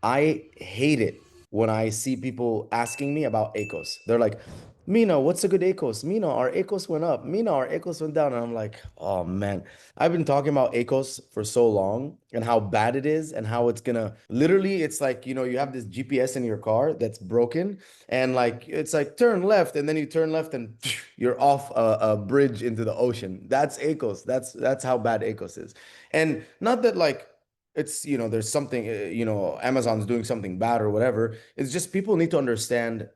I hate it when I see people asking me about ACOS. They're like, Mina, what's a good ACOS? Mina, our ACOS went up. Mina, our ACOS went down. And I'm like, oh man, I've been talking about ACOS for so long and how bad it is and how it's gonna literally, it's like, you have this GPS in your car that's broken and like, it's like turn left and then you turn left and you're off a bridge into the ocean. That's ACOS. That's how bad ACOS is. And not that like, it's there's something Amazon's doing something bad or whatever. It's just people need to understand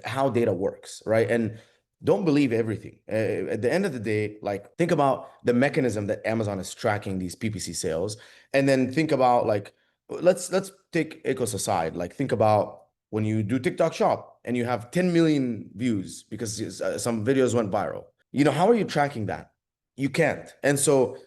how data works, right? And don't believe everything. At the end of the day, like think about the mechanism that Amazon is tracking these PPC sales, and then think about like let's take ACOS aside. Like think about when you do TikTok Shop and you have 10 million views because some videos went viral. How are you tracking that? You can't. And so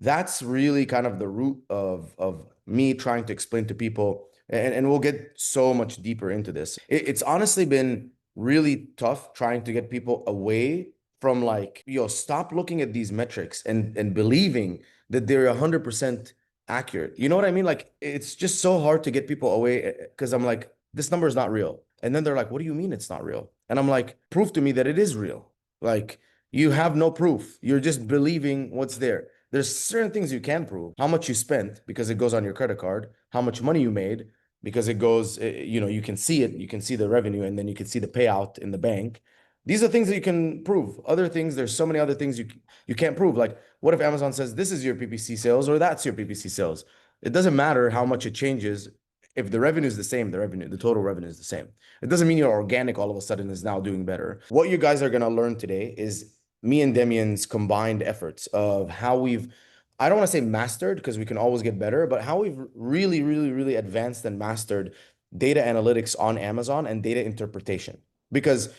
that's really kind of the root of me trying to explain to people, and we'll get so much deeper into this. It's honestly been really tough trying to get people away from like, stop looking at these metrics and believing that they're 100% accurate. You know what I mean? Like it's just so hard to get people away because I'm like, this number is not real. And then they're like, what do you mean it's not real? And I'm like, prove to me that it is real. Like you have no proof. You're just believing what's there. There's certain things you can prove. How much you spent because it goes on your credit card, how much money you made because it goes, you can see it, you can see the revenue, and then you can see the payout in the bank. These are things that you can prove. Other things, there's so many other things you can't prove. Like, what if Amazon says this is your PPC sales or that's your PPC sales? It doesn't matter how much it changes. If the revenue is the same, the total revenue is the same. It doesn't mean your organic all of a sudden is now doing better. What you guys are gonna learn today is me and Demian's combined efforts of how we've, I don't want to say mastered because we can always get better, but how we've really, really, really advanced and mastered data analytics on Amazon and data interpretation. Because,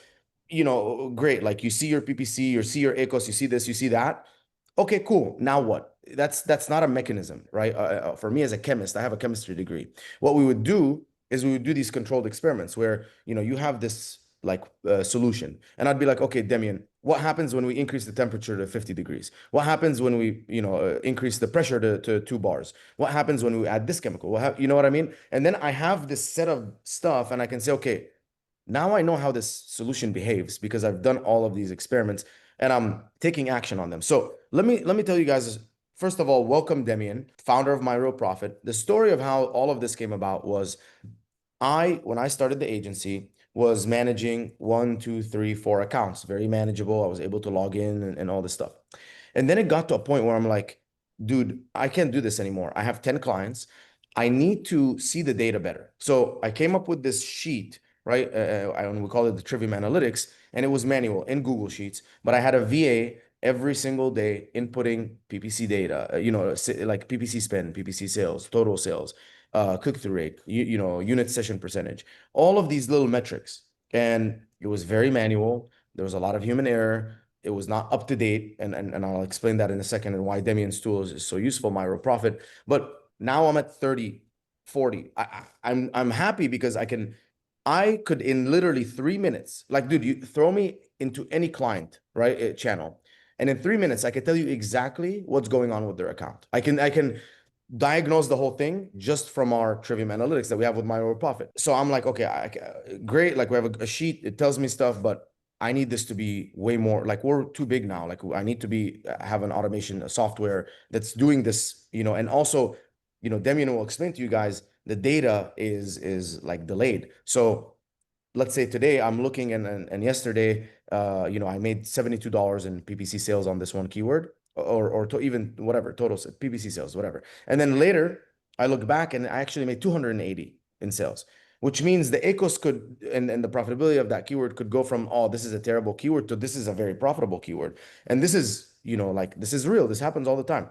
great, like you see your PPC, you see your ACOS, you see this, you see that. Okay, cool. Now what? That's not a mechanism, right? For me as a chemist, I have a chemistry degree. What we would do is we would do these controlled experiments where, you have this like solution. And I'd be like, okay, Demian, what happens when we increase the temperature to 50 degrees? What happens when we, increase the pressure to 2 bars? What happens when we add this chemical? You know what I mean? And then I have this set of stuff and I can say, okay, now I know how this solution behaves because I've done all of these experiments and I'm taking action on them. So let me tell you guys, first of all, welcome Demian, founder of My Real Profit. The story of how all of this came about was when I started the agency, was managing one, two, three, four accounts, very manageable. I was able to log in and all this stuff. And then it got to a point where I'm like, dude, I can't do this anymore. I have 10 clients. I need to see the data better. So I came up with this sheet, right? We call it the Trivium Analytics, and it was manual in Google Sheets, but I had a VA every single day inputting PPC data, like PPC spend, PPC sales, total sales, click-through rate, unit session percentage, all of these little metrics. And it was very manual. There was a lot of human error. It was not up to date. And I'll explain that in a second and why Demian's tool is so useful, My Real Profit. But now I'm at 30, 40. I'm happy because I could in literally 3 minutes, like, dude, you throw me into any client, right, channel. And in 3 minutes, I can tell you exactly what's going on with their account. I can diagnose the whole thing just from our Trivium analytics that we have with My Real Profit. So I'm like, okay, great. Like we have a sheet, it tells me stuff, but I need this to be way more, like we're too big now. Like I need to have an automation, a software that's doing this, and also, Demian will explain to you guys the data is like delayed. So let's say today I'm looking and yesterday, I made $72 in PPC sales on this one keyword, or to even whatever total PPC sales, whatever. And then later I look back and I actually made 280 in sales, which means the ACOS could and the profitability of that keyword could go from, oh, this is a terrible keyword to this is a very profitable keyword. And this is, like this is real. This happens all the time.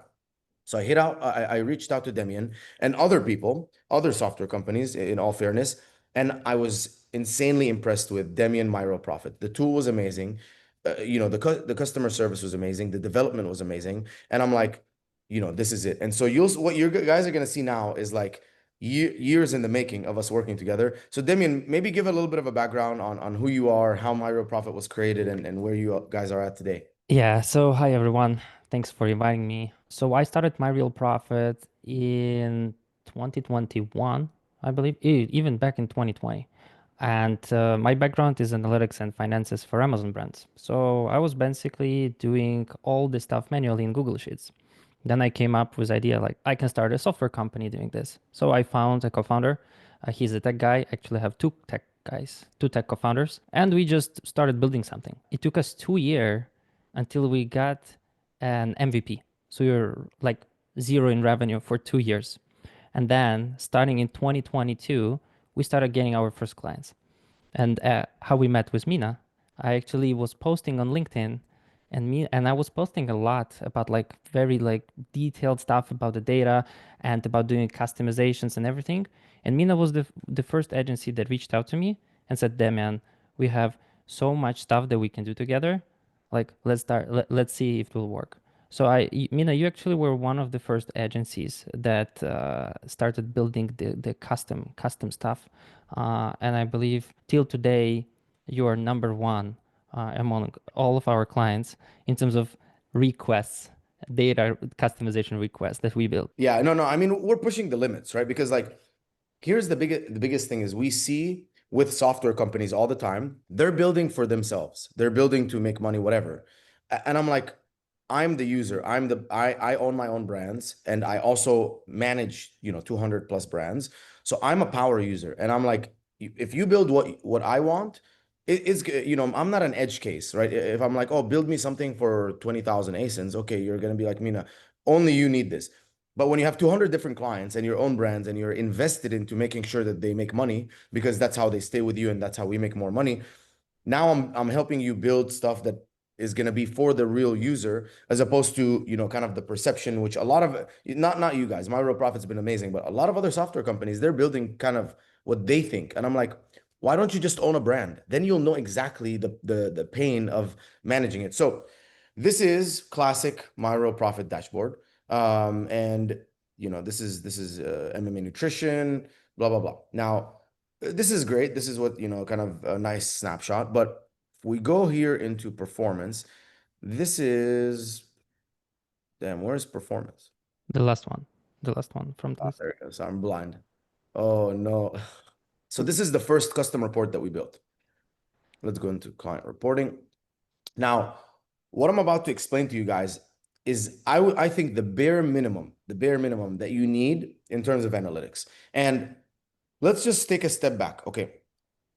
So I reached out to Demian and other people, other software companies, in all fairness, and I was insanely impressed with Demian My Real Profit. The tool was amazing. The customer service was amazing. The development was amazing. And I'm like, this is it. And so what you guys are going to see now is like years in the making of us working together. So Demian, maybe give a little bit of a background on who you are, how My Real Profit was created, and where you guys are at today. Yeah, so hi everyone. Thanks for inviting me. So I started my real profit in 2021. I believe, even back in 2020. And my background is analytics and finances for Amazon brands. So I was basically doing all this stuff manually in Google Sheets. Then I came up with idea like I can start a software company doing this. So I found a co-founder. He's a tech guy. Actually, I have two tech guys, two tech co-founders, and we just started building something. It took us 2 years until we got an MVP. So you're like zero in revenue for 2 years. And then starting in 2022, we started getting our first clients. And how we met with Mina, I actually was posting on LinkedIn, and I was posting a lot about like very like detailed stuff about the data and about doing customizations and everything. And Mina was the first agency that reached out to me and said, Demian, we have so much stuff that we can do together. Like let's see if it will work. So Mina, you actually were one of the first agencies that started building the custom stuff, and I believe till today you are number one among all of our clients in terms of requests, data customization requests that we build. Yeah, no, no. I mean, we're pushing the limits, right? Because like here's the biggest thing is we see with software companies all the time, they're building for themselves. They're building to make money, whatever. And I'm like, I'm the user. I own my own brands and I also manage, 200 plus brands. So I'm a power user. And I'm like, if you build what I want, I'm not an edge case, right? If I'm like, oh, build me something for 20,000 ASINs, okay, you're gonna be like, Mina, only you need this. But when you have 200 different clients and your own brands and you're invested into making sure that they make money because that's how they stay with you and that's how we make more money. Now I'm helping you build stuff that is going to be for the real user as opposed to, kind of the perception which a lot of not you guys. My Real Profit's been amazing, but a lot of other software companies, they're building kind of what they think. And I'm like, why don't you just own a brand? Then you'll know exactly the pain of managing it. So this is classic My Real Profit dashboard. And this is MMA nutrition, blah blah blah. Now, this is great. This is what, kind of a nice snapshot. But if we go here into performance, this is damn, where's performance? The last one, the last one from the Ah, list. there it goes. I'm blind. Oh no. So this is the first custom report that we built. Let's go into client reporting. Now, what I'm about to explain to you guys is I think the bare minimum that you need in terms of analytics. And let's just take a step back. Okay.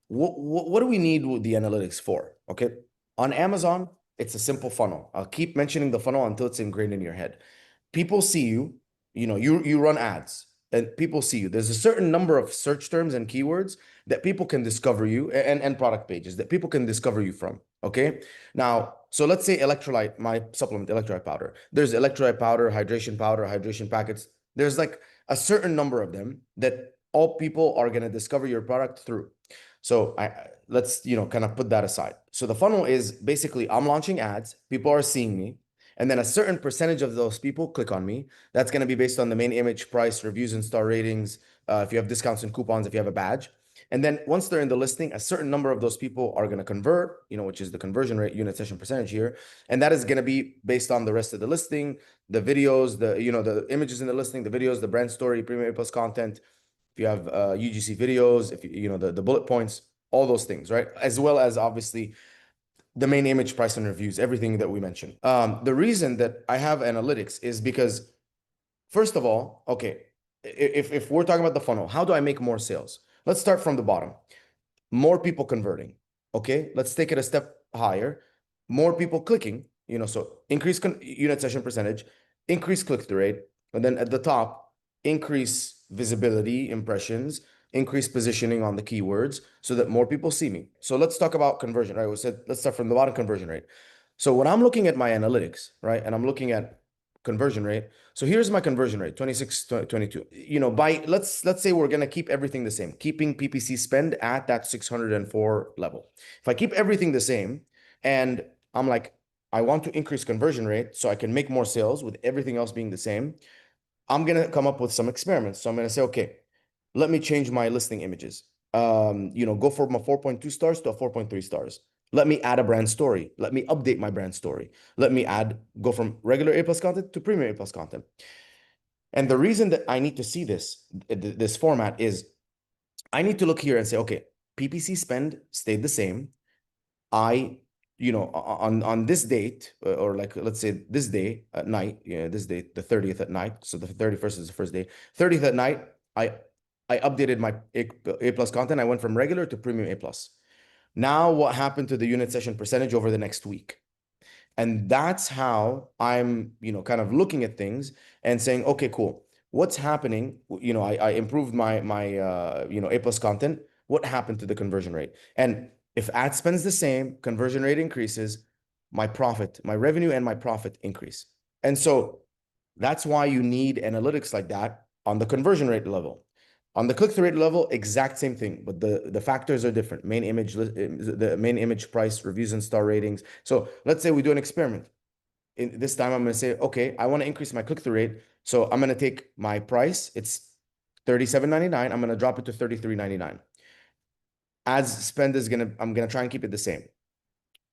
What do we need with the analytics for? Okay. On Amazon, it's a simple funnel. I'll keep mentioning the funnel until it's ingrained in your head. People see you, you run ads and people see you. There's a certain number of search terms and keywords that people can discover you and product pages that people can discover you from. Okay. Now, so let's say electrolyte, my supplement, electrolyte powder. There's electrolyte powder, hydration packets. There's like a certain number of them that all people are going to discover your product through. So let's, kind of put that aside. So the funnel is basically I'm launching ads, people are seeing me, and then a certain percentage of those people click on me. That's going to be based on the main image, price, reviews, and star ratings. If you have discounts and coupons, if you have a badge. And then once they're in the listing, a certain number of those people are going to convert, which is the conversion rate, unit session percentage here. And that is going to be based on the rest of the listing, the videos, the images in the listing, the videos, the brand story, premium A plus content. If you have UGC videos, if the bullet points, all those things, right? As well as obviously the main image, price, and reviews, everything that we mentioned. The reason that I have analytics is because, first of all, okay, if we're talking about the funnel, how do I make more sales? Let's start from the bottom. More people converting. Okay, let's take it a step higher. More people clicking, so increase unit session percentage, increase click-through rate, and then at the top, increase visibility, impressions, increase positioning on the keywords so that more people see me. So let's talk about conversion, right? We said let's start from the bottom, conversion rate. So when I'm looking at my analytics, right, and I'm looking at conversion rate, so here's my conversion rate, 26, 22. By let's say we're gonna keep everything the same, keeping PPC spend at that 604 level. If I keep everything the same and I'm like, I want to increase conversion rate so I can make more sales with everything else being the same, I'm gonna come up with some experiments. So I'm gonna say, okay, let me change my listing images. Go from a 4.2 stars to a 4.3 stars. Let me add a brand story. Let me update my brand story. Let me go from regular A plus content to premium A plus content. And the reason that I need to see this format is I need to look here and say, okay, PPC spend stayed the same. I, on this date, or like let's say this day at night, this date, the 30th at night. So the 31st is the first day. 30th at night, I I updated my A plus content. I went from regular to premium A plus. Now, what happened to the unit session percentage over the next week? And that's how I'm, kind of looking at things and saying, okay, cool. What's happening? I improved my A plus content. What happened to the conversion rate? And if ad spend's the same, conversion rate increases, my profit, my revenue and my profit increase. And so that's why you need analytics like that on the conversion rate level. On the click-through rate level, exact same thing, but the factors are different. The main image price, reviews and star ratings. So let's say we do an experiment. This time I'm going to say, okay, I want to increase my click-through rate. So I'm going to take my price. It's $37.99. I'm going to drop it to $33.99. Ads spend I'm going to try and keep it the same.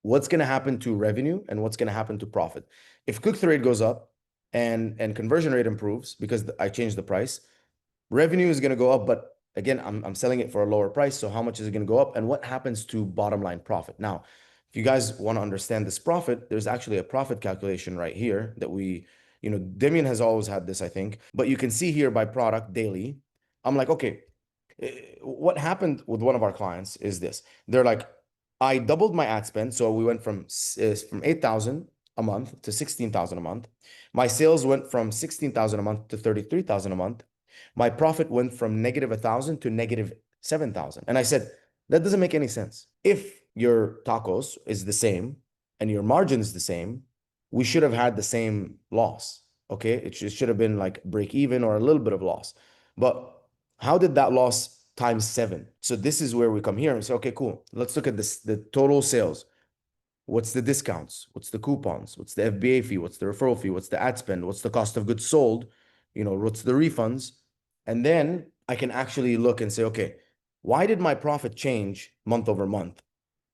What's going to happen to revenue and what's going to happen to profit? If click-through rate goes up and conversion rate improves because I changed the price, revenue is going to go up, but again, I'm selling it for a lower price. So how much is it going to go up? And what happens to bottom line profit? Now, if you guys want to understand this profit, there's actually a profit calculation right here that Demian has always had this, I think, but you can see here by product daily. I'm like, okay, what happened with one of our clients is this. They're like, I doubled my ad spend. So we went from 8,000 a month to 16,000 a month. My sales went from 16,000 a month to 33,000 a month. My profit went from negative 1,000 to negative 7,000. And I said, that doesn't make any sense. If your tacos is the same and your margin is the same, we should have had the same loss. Okay. It should have been like break even or a little bit of loss. But how did that loss times 7? So this is where we come here and say, okay, cool. Let's look at this, the total sales. What's the discounts? What's the coupons? What's the FBA fee? What's the referral fee? What's the ad spend? What's the cost of goods sold? What's the refunds? And then I can actually look and say, okay, why did my profit change month over month?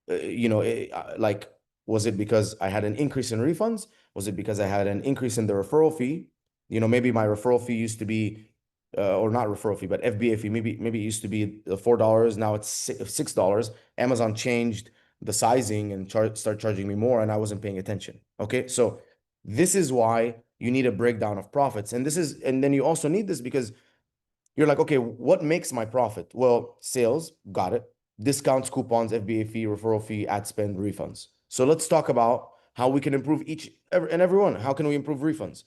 Like, was it because I had an increase in refunds? Was it because I had an increase in the referral fee? Maybe my referral fee used to be, or not referral fee, but FBA fee. Maybe it used to be $4. Now it's $6. Amazon changed the sizing and start charging me more, and I wasn't paying attention. Okay, so this is why you need a breakdown of profits, and then you also need this because you're like, okay, what makes my profit? Well, sales, got it. Discounts, coupons, FBA fee, referral fee, ad spend, refunds. So let's talk about how we can improve and every one. How can we improve refunds?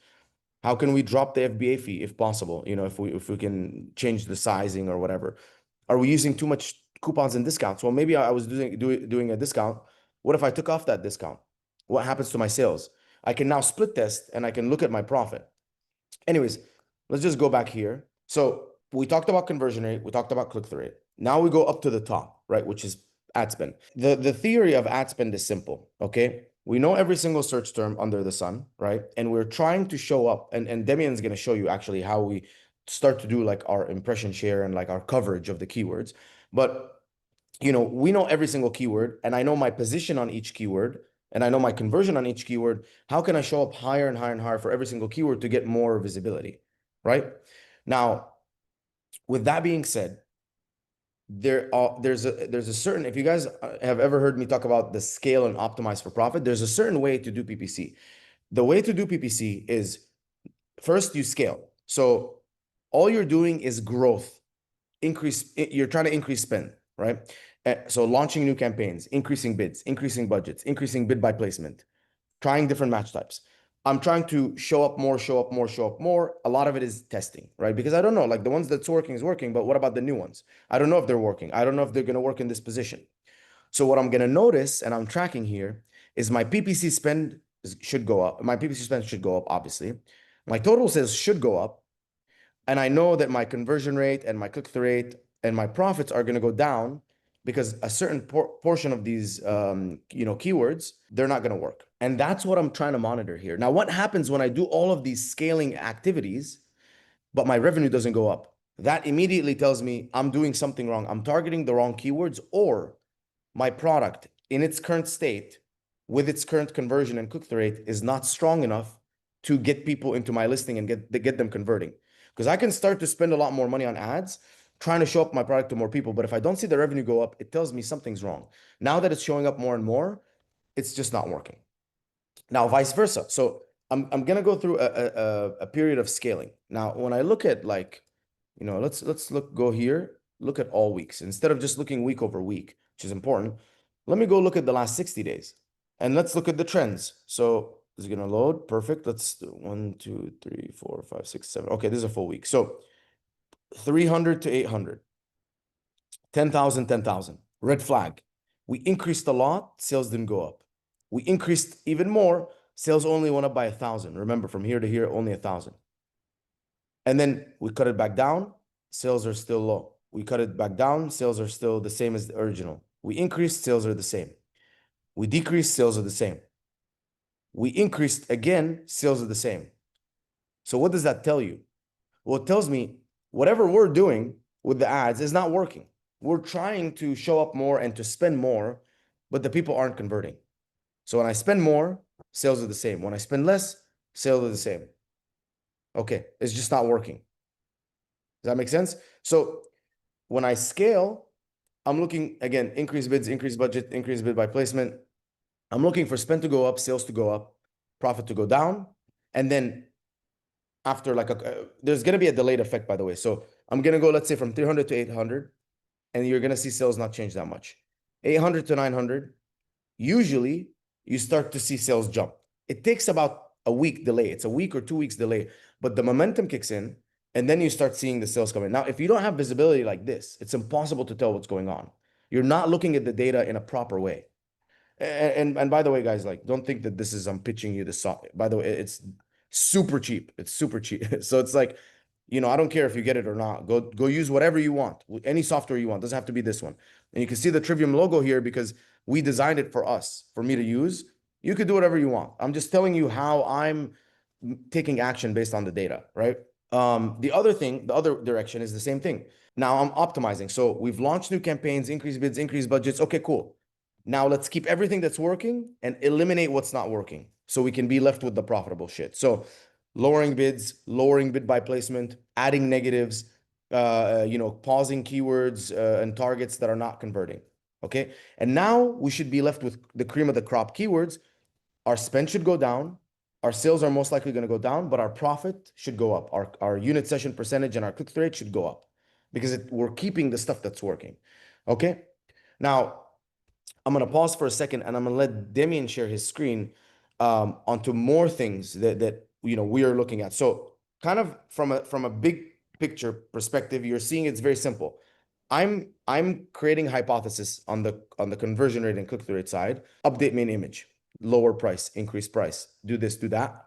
How can we drop the FBA fee if possible? If we can change the sizing or whatever. Are we using too much coupons and discounts? Well, maybe I was doing a discount. What if I took off that discount? What happens to my sales? I can now split test and I can look at my profit. Anyways, let's just go back here. So we talked about conversion rate, we talked about click-through rate. Now we go up to the top, right, which is ad spend. The theory of ad spend is simple, okay? We know every single search term under the sun, right? And we're trying to show up, and Demian's going to show you actually how we start to do like our impression share and like our coverage of the keywords. But we know every single keyword, and I know my position on each keyword, and I know my conversion on each keyword. How can I show up higher and higher and higher for every single keyword to get more visibility, right? Now, with that being said, there's a certain, if you guys have ever heard me talk about the scale and optimize for profit, there's a certain way to do PPC. The way to do PPC is first you scale. So all you're doing is growth, you're trying to increase spend, right? So launching new campaigns, increasing bids, increasing budgets, increasing bid by placement, trying different match types. I'm trying to show up more, show up more, show up more. A lot of it is testing, right? Because I don't know, like the ones that's working is working, but what about the new ones? I don't know if they're working. I don't know if they're going to work in this position. So what I'm going to notice, and I'm tracking here, is my PPC spend should go up. My PPC spend should go up, obviously. My total sales should go up. And I know that my conversion rate and my click-through rate and my profits are going to go down because a certain portion of these keywords, they're not going to work. And that's what I'm trying to monitor here. Now, what happens when I do all of these scaling activities, but my revenue doesn't go up? That immediately tells me I'm doing something wrong. I'm targeting the wrong keywords, or my product in its current state with its current conversion and click-through rate is not strong enough to get people into my listing and get them converting. Because I can start to spend a lot more money on ads, trying to show up my product to more people. But if I don't see the revenue go up, it tells me something's wrong. Now that it's showing up more and more, it's just not working. Now, vice versa. So I'm gonna go through a period of scaling. Now, when I look at like, let's go here, look at all weeks instead of just looking week over week, which is important. Let me go look at the last 60 days and let's look at the trends. So it's gonna load. Perfect. Let's do 1, 2, 3, 4, 5, 6, 7. Okay, this is a full week. So 300 to 800, 10,000, 10,000. Red flag. We increased a lot, sales didn't go up. We increased even more, sales only went up by 1,000. Remember, from here to here, only 1,000. And then we cut it back down, sales are still low. We cut it back down, sales are still the same as the original. We increased, sales are the same. We decreased, sales are the same. We increased again, sales are the same. So what does that tell you? Well, it tells me whatever we're doing with the ads is not working. We're trying to show up more and to spend more, but the people aren't converting. So when I spend more, sales are the same. When I spend less, sales are the same. Okay, it's just not working. Does that make sense? So when I scale, I'm looking again, increase bids, increase budget, increase bid by placement. I'm looking for spend to go up, sales to go up, profit to go down. And then after like there's going to be a delayed effect, by the way. So I'm going to go, let's say from 300 to 800, and you're going to see sales not change that much. 800 to 900, usually you start to see sales jump. It takes about a week delay. It's a week or 2 weeks delay, but the momentum kicks in and then you start seeing the sales come in. Now, if you don't have visibility like this, it's impossible to tell what's going on. You're not looking at the data in a proper way. And by the way, guys, like don't think that this is I'm pitching you the software. By the way, it's super cheap. It's super cheap. So it's like, I don't care if you get it or not. Go use whatever you want, any software you want. Doesn't have to be this one. And you can see the Trivium logo here because we designed it for us, for me to use. You could do whatever you want. I'm just telling you how I'm taking action based on the data, right? The other thing, the other direction is the same thing. Now I'm optimizing. So we've launched new campaigns, increase bids, increase budgets. Okay, cool. Now let's keep everything that's working and eliminate what's not working so we can be left with the profitable shit. So lowering bids, lowering bid by placement, adding negatives, pausing keywords and targets that are not converting. Okay. And now we should be left with the cream of the crop keywords. Our spend should go down. Our sales are most likely going to go down, but our profit should go up. Our unit session percentage and our click-through rate should go up because we're keeping the stuff that's working. Okay. Now, I'm going to pause for a second and I'm going to let Demian share his screen onto more things that we are looking at. So kind of from a big picture perspective, you're seeing it's very simple. I'm creating hypothesis on the conversion rate and click-through rate side, update main image, lower price, increase price, do this, do that.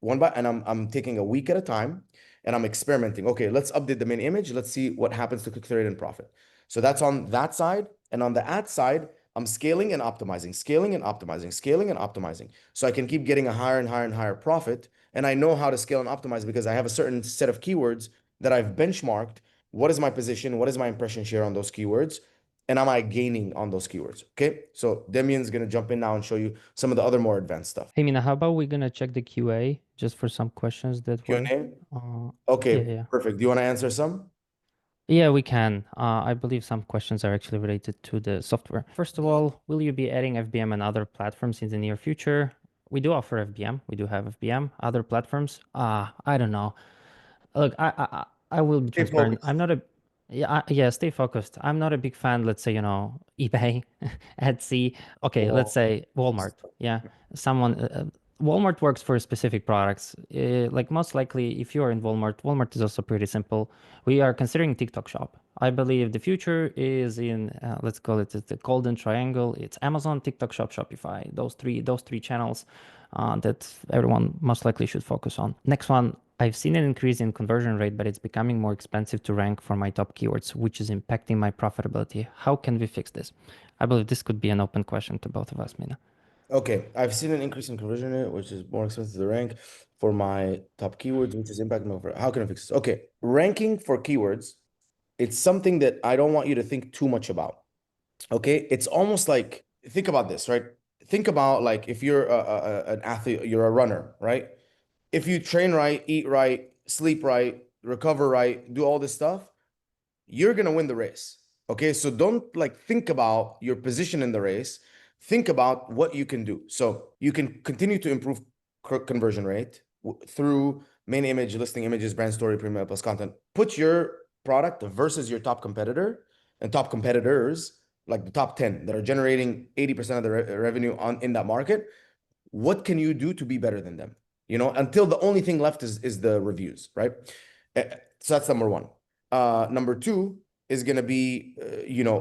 And I'm taking a week at a time and I'm experimenting. Okay, let's update the main image. Let's see what happens to click-through rate and profit. So that's on that side. And on the ad side, I'm scaling and optimizing, scaling and optimizing, scaling and optimizing. So I can keep getting a higher and higher and higher profit. And I know how to scale and optimize because I have a certain set of keywords that I've benchmarked. What is my position? What is my impression share on those keywords? And am I gaining on those keywords? Okay. So Demian's going to jump in now and show you some of the other more advanced stuff. Hey, Mina, how about we gonna check the QA just for some questions that were, Q&A? uh, yeah, Okay, yeah. perfect. Do you want to answer some? Yeah, we can. I believe some questions are actually related to the software. First of all, will you be adding FBM and other platforms in the near future? We do offer FBM. We do have FBM. Other platforms? I don't know. Look, I will be Stay transparent. focused. I'm not a yeah, stay focused. I'm not a big fan, let's say, eBay, Etsy. Okay, let's Well, say Walmart. Yeah, someone Walmart works for specific products. Like most likely, if you are in Walmart, Walmart is also pretty simple. We are considering TikTok Shop. I believe the future is in let's call it the golden triangle. It's Amazon, TikTok Shop, Shopify. Those three channels that everyone most likely should focus on. Next one, I've seen an increase in conversion rate, but it's becoming more expensive to rank for my top keywords, which is impacting my profitability. How can we fix this? I believe this could be an open question to both of us, Mina. okay, I've seen an increase in conversion rate, which is more expensive to rank for my top keywords, which is impacting my. How can I fix this? Okay, ranking for keywords, it's something that I don't want you to think too much about. Okay, it's almost like think about this, right? Think about like if you're an athlete, you're a runner, right? If you train right, eat right, sleep right, recover right, do all this stuff, you're gonna win the race. Okay, so don't like think about your position in the race. Think about what you can do. So you can continue to improve conversion rate through main image, listing images, brand story, premium plus content. Put your product versus your top competitor and top competitors, like the top 10 that are generating 80% of the revenue on in that market. What can you do to be better than them? You know, until the only thing left is the reviews, right? So that's number one. Number two is going to be,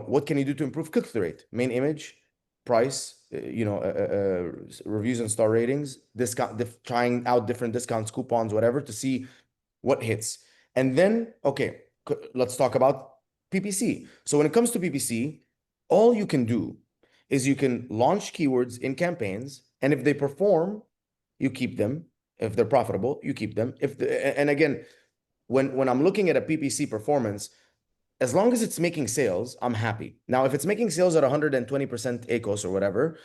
what can you do to improve click-through rate? Main image, price, reviews and star ratings, discount, trying out different discounts, coupons, whatever, to see what hits. And then, okay, let's talk about PPC. So when it comes to PPC, all you can do is you can launch keywords in campaigns, and if they perform, you keep them. If they're profitable, you keep them. And again, when I'm looking at a PPC performance, as long as it's making sales, I'm happy. Now, if it's making sales at 120% ACOS or whatever,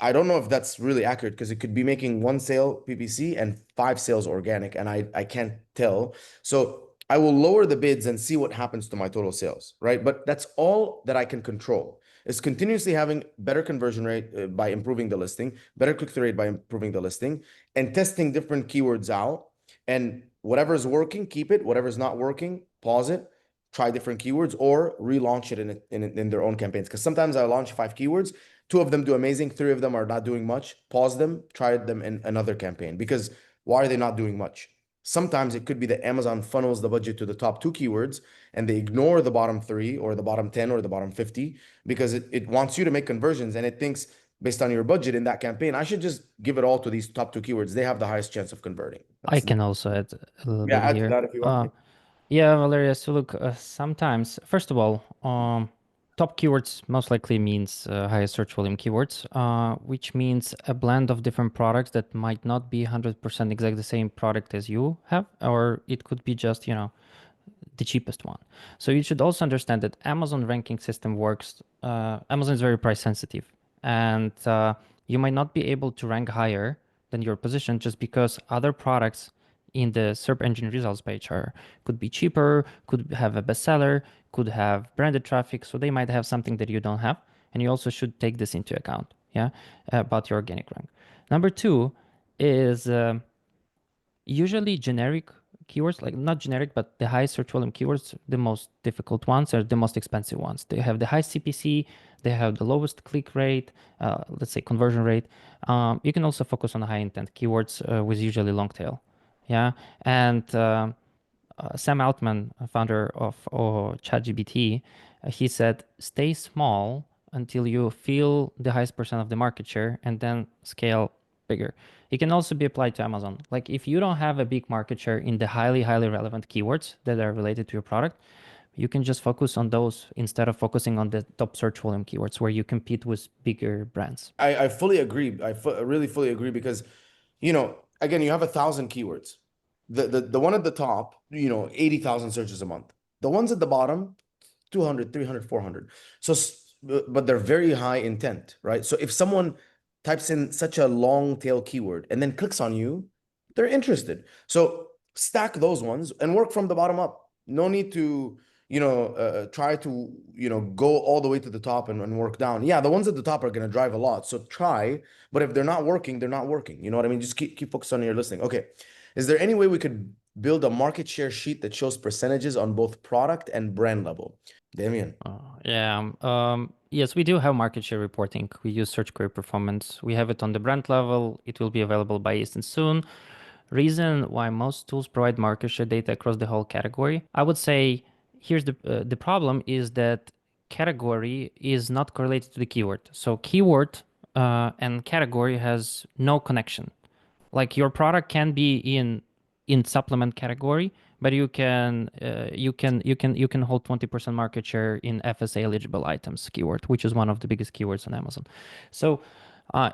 I don't know if that's really accurate because it could be making one sale PPC and five sales organic, and I can't tell. So I will lower the bids and see what happens to my total sales, right? But that's all that I can control is continuously having better conversion rate by improving the listing, better click-through rate by improving the listing, and testing different keywords out. And whatever's working, keep it. Whatever's not working, pause it, try different keywords, or relaunch it in their own campaigns. Because sometimes I launch 5 keywords, two of them do amazing, three of them are not doing much. Pause them, try them in another campaign. Because why are they not doing much? Sometimes it could be that Amazon funnels the budget to the top 2 keywords and they ignore the bottom 3 or the bottom 10 or the bottom 50 because it wants you to make conversions and it thinks based on your budget in that campaign, I should just give it all to these top 2 keywords. They have the highest chance of converting. I That's can also add a little Yeah, bit add to here. that if you want. Yeah, Valeria. So look, sometimes, first of all, top keywords most likely means highest search volume keywords, which means a blend of different products that might not be 100% exactly the same product as you have, or it could be just, the cheapest one. So you should also understand that Amazon ranking system works. Amazon is very price sensitive, and you might not be able to rank higher than your position just because other products in the search engine results page are could be cheaper, could have a bestseller, could have branded traffic, so they might have something that you don't have, and you also should take this into account. Yeah, about your organic rank. Number two is usually generic keywords, like not generic, but the high search volume keywords, the most difficult ones are the most expensive ones. They have the high CPC, they have the lowest click rate, let's say conversion rate. You can also focus on high intent keywords with usually long tail. Yeah. And Sam Altman, founder of ChatGPT, he said, stay small until you feel the highest percent of the market share and then scale bigger. It can also be applied to Amazon. Like if you don't have a big market share in the highly, highly relevant keywords that are related to your product, you can just focus on those instead of focusing on the top search volume keywords where you compete with bigger brands. I fully agree. Really fully agree because, again, you have 1,000 keywords. The one at the top, 80,000 searches a month. The ones at the bottom, 200, 300, 400. So, but they're very high intent, right? So if someone types in such a long tail keyword and then clicks on you, they're interested. So stack those ones and work from the bottom up. No need to, try to, go all the way to the top and work down. Yeah, the ones at the top are going to drive a lot. So try, but if they're not working, they're not working. You know what I mean? Just keep focused on your listing. Okay. Is there any way we could build a market share sheet that shows percentages on both product and brand level? Demian. Yeah. Yes, we do have market share reporting. We use search query performance. We have it on the brand level. It will be available by Eastern soon. Reason why most tools provide market share data across the whole category. I would say here's the problem is that category is not correlated to the keyword. So keyword and category has no connection. Like your product can be in supplement category, but you can hold 20% market share in FSA eligible items keyword, which is one of the biggest keywords on Amazon. So uh,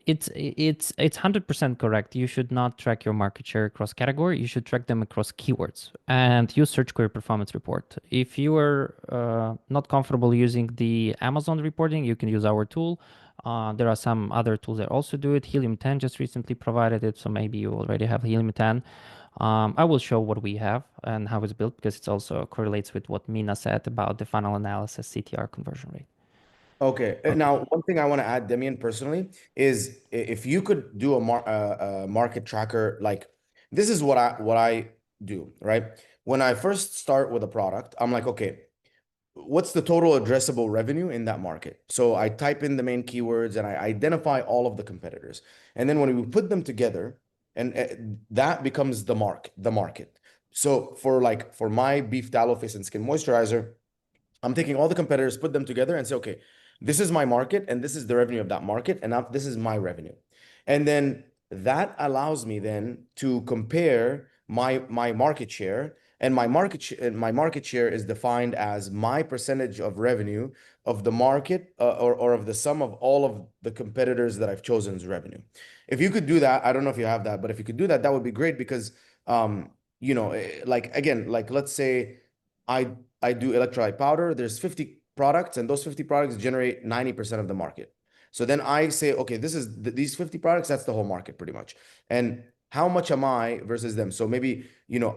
it's 100% correct. You should not track your market share across category. You should track them across keywords and use search query performance report. If you are not comfortable using the Amazon reporting, you can use our tool. There are some other tools that also do it. Helium 10 just recently provided it, so maybe you already have Helium 10. I will show what we have and how it's built because it also correlates with what Mina said about the funnel analysis CTR conversion rate. Okay. Okay. Now, one thing I want to add, Demian, personally, is if you could do a market tracker, like this is what I do, right? When I first start with a product, I'm like, okay, what's the total addressable revenue in that market? So I type in the main keywords and I identify all of the competitors. And then when we put them together, and that becomes the market. So for my beef tallow face and skin moisturizer, I'm taking all the competitors, put them together, and say, okay, this is my market, and this is the revenue of that market, and now this is my revenue. And then that allows me then to compare my market share, and my market share is defined as my percentage of revenue of the market, or of the sum of all of the competitors that I've chosen as revenue. If you could do that, I don't know if you have that, but if you could do that, that would be great because like again, like let's say I I do electrolyte powder. There's 50 products, and those 50 products generate 90% of the market. So then I say, okay, these 50 products, that's the whole market pretty much. And how much am I versus them? So maybe,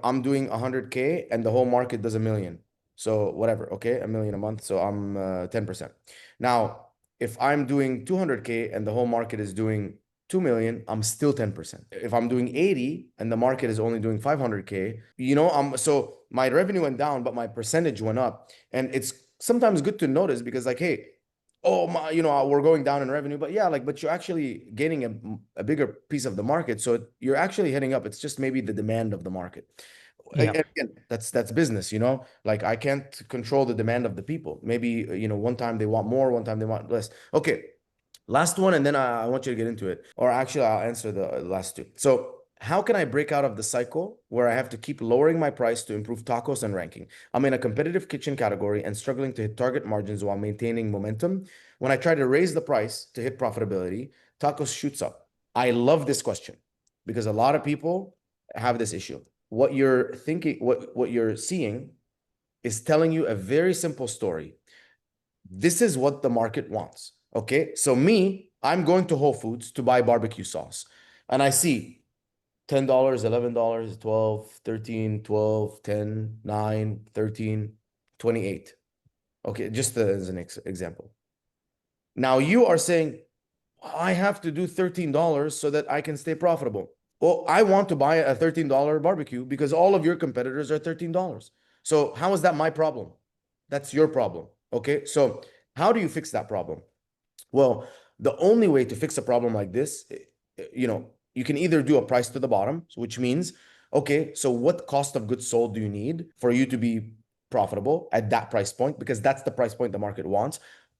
I'm doing 100K and the whole market does a million. So whatever, okay, a million a month. So I'm 10%. Now, if I'm doing 200K and the whole market is doing 2 million, I'm still 10%. If I'm doing 80 and the market is only doing 500K, so my revenue went down, but my percentage went up. And it's sometimes good to notice because like, hey, oh my, we're going down in revenue, but yeah, like, but you're actually gaining a bigger piece of the market. So you're actually heading up. It's just maybe the demand of the market. Yeah. Again, that's business, like I can't control the demand of the people. Maybe, one time they want more, one time they want less. Okay. Last one, and then I want you to get into it. Or actually, I'll answer the last two. So, how can I break out of the cycle where I have to keep lowering my price to improve tacos and ranking? I'm in a competitive kitchen category and struggling to hit target margins while maintaining momentum. When I try to raise the price to hit profitability, tacos shoots up. I love this question because a lot of people have this issue. What you're thinking, what you're seeing is telling you a very simple story. This is what the market wants. Okay. So I'm going to Whole Foods to buy barbecue sauce. And I see $10, $11, 12, 13, 12, 10, 9, 13, 28. Okay, just as an example. Now you are saying, I have to do $13 so that I can stay profitable. Well, I want to buy a $13 barbecue because all of your competitors are $13. So how is that my problem? That's your problem. Okay. So how do you fix that problem? Well, the only way to fix a problem like this, you can either do a price to the bottom, which means, okay, so what cost of goods sold do you need for you to be profitable at that price point? Because that's the price point the market wants.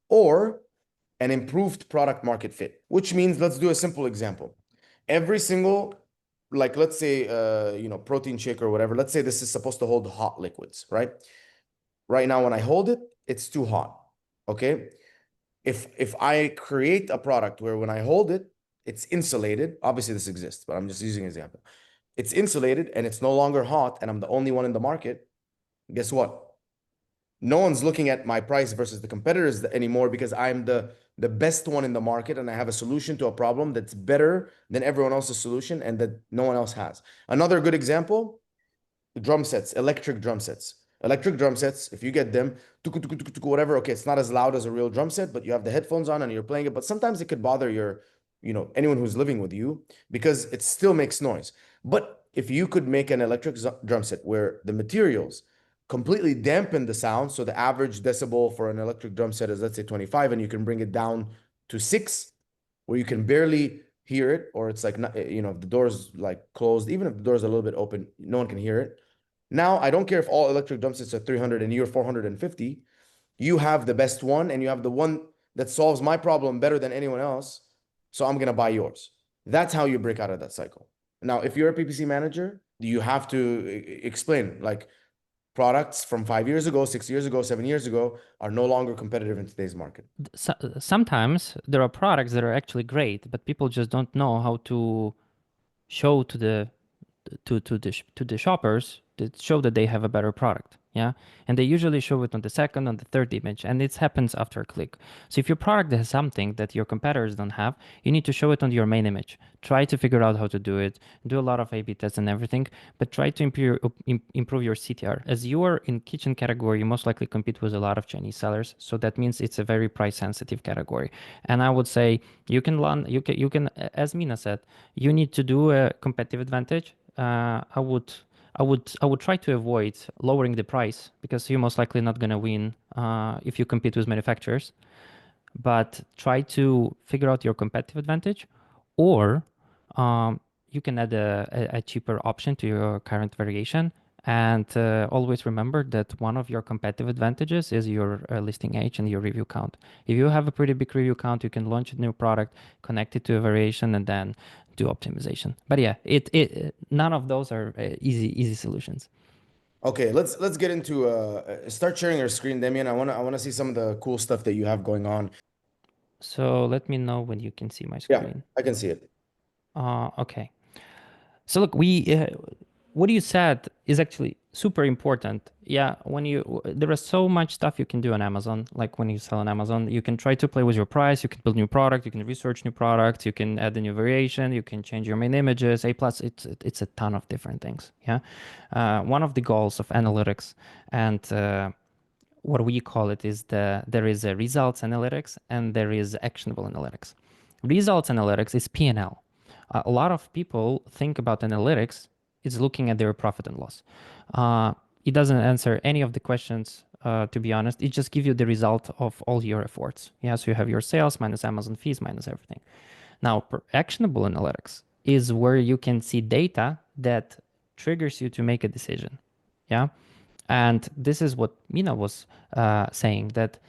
Or an improved product market fit, which means let's do a simple example. Every single, like let's say, protein shake or whatever, let's say this is supposed to hold hot liquids, right? Right now, when I hold it, it's too hot. Okay. If I create a product where when I hold it, it's insulated. Obviously, this exists, but I'm just using an example. It's insulated and it's no longer hot, and I'm the only one in the market. Guess what? No one's looking at my price versus the competitors anymore because I'm the best one in the market and I have a solution to a problem that's better than everyone else's solution and that no one else has. Another good example, drum sets, electric drum sets. Electric drum sets, if you get them, whatever, okay, it's not as loud as a real drum set, but you have the headphones on and you're playing it. But sometimes it could bother anyone who's living with you because it still makes noise. But if you could make an electric drum set where the materials completely dampen the sound, so the average decibel for an electric drum set is, let's say, 25, and you can bring it down to 6, where you can barely hear it, or it's like, if the door's like closed, even if the door's a little bit open, no one can hear it. Now, I don't care if all electric drum sets are 300 and you're 450. You have the best one, and you have the one that solves my problem better than anyone else. So I'm going to buy yours. That's how you break out of that cycle. Now, if you're a PPC manager, you have to explain like products from 5 years ago, 6 years ago, 7 years ago are no longer competitive in today's market. Sometimes there are products that are actually great, but people just don't know how to show to the shoppers that show that they have a better product. Yeah. And they usually show it on the second, on the third image, and it happens after a click. So if your product has something that your competitors don't have, you need to show it on your main image. Try to figure out how to do it, do a lot of A/B tests and everything, but try to improve your CTR. As you are in kitchen category, you most likely compete with a lot of Chinese sellers. So that means it's a very price sensitive category. And I would say as Mina said, you need to do a competitive advantage. I would try to avoid lowering the price because you're most likely not going to win if you compete with manufacturers. But try to figure out your competitive advantage, or um, you can add a cheaper option to your current variation. And always remember that one of your competitive advantages is your listing age and your review count. If you have a pretty big review count, you can launch a new product, connect it to a variation, and then do optimization. But yeah, it none of those are easy solutions. Okay, let's get into start sharing your screen, Demian. I wanna see some of the cool stuff that you have going on. So let me know when you can see my Yeah, screen. I can see it. Okay. So look, what you said is actually super important. Yeah, there is so much stuff you can do on Amazon. Like when you sell on Amazon, you can try to play with your price. You can build new product. You can research new products. You can add a new variation. You can change your main images. A plus, it's a ton of different things. Yeah, one of the goals of analytics and what we call it is there is a results analytics and there is actionable analytics. Results analytics is P&L. A lot of people think about analytics is looking at their profit and loss. It doesn't answer any of the questions, to be honest. It just gives you the result of all your efforts. Yeah, so you have your sales minus Amazon fees minus everything. Now, actionable analytics is where you can see data that triggers you to make a decision. Yeah. And this is what Mina was saying, that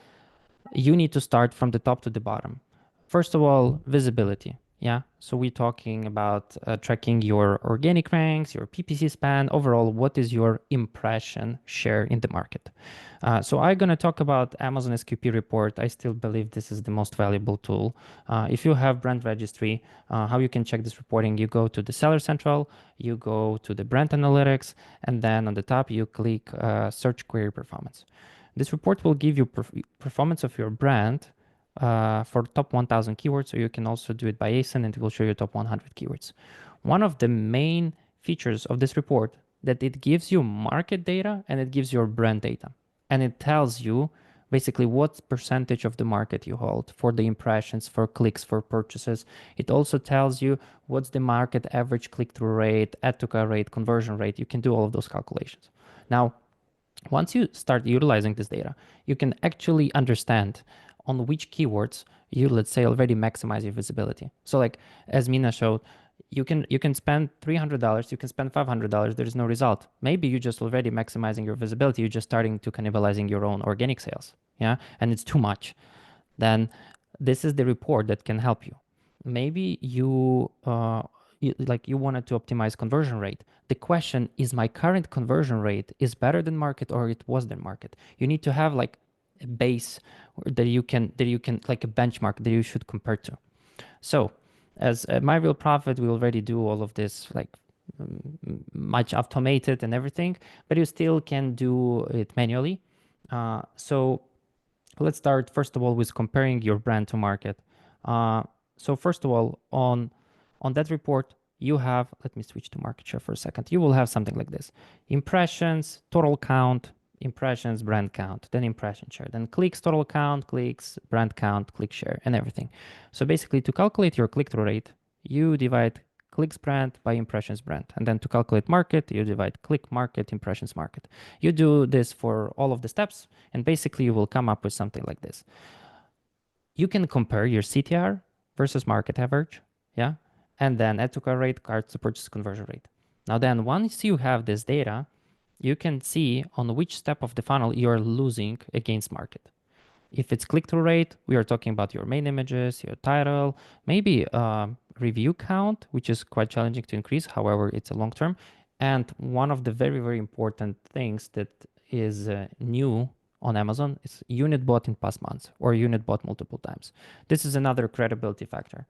you need to start from the top to the bottom. First of all, visibility. Yeah. So we're talking about tracking your organic ranks, your PPC span, overall, what is your impression share in the market? So I'm going to talk about Amazon SQP report. I still believe this is the most valuable tool. If you have brand registry, how you can check this reporting, you go to the Seller Central, you go to the brand analytics, and then on the top, you click search query performance. This report will give you performance of your brand for top 1000 keywords. So you can also do it by ASIN and it will show you top 100 keywords. One of the main features of this report that it gives you market data and it gives your brand data. And it tells you basically what percentage of the market you hold for the impressions, for clicks, for purchases. It also tells you what's the market average click-through rate, add-to-cart rate, conversion rate. You can do all of those calculations. Now, once you start utilizing this data, you can actually understand on which keywords you, let's say, already maximize your visibility. So like as Mina showed, you can spend $300, you can spend $500, there is no result. Maybe you're just already maximizing your visibility, you're just starting to cannibalizing your own organic sales. Yeah. And it's too much. Then this is the report that can help you. Maybe you wanted to optimize conversion rate. The question is, my current conversion rate is better than market or it was than market. You need to have like a base that you can like a benchmark that you should compare to. So as my real profit, we already do all of this like much automated and everything, but you still can do it manually. So let's start first of all with comparing your brand to market. So first of all, on that report, you have, let me switch to market share for a second. You will have something like this: impressions, total count, impressions, brand count, then impression share, then clicks, total count, clicks, brand count, click share, and everything. So basically, to calculate your click-through rate, you divide clicks brand by impressions brand. And then to calculate market, you divide click market, impressions market. You do this for all of the steps, and basically you will come up with something like this. You can compare your CTR versus market average, yeah, and then add to cart rate, cart to purchase conversion rate. Now then, once you have this data, you can see on which step of the funnel you're losing against market. If it's click-through rate, we are talking about your main images, your title, maybe review count, which is quite challenging to increase. However, it's a long term. And one of the very, very important things that is new on Amazon is unit bought in past months or unit bought multiple times. This is another credibility factor.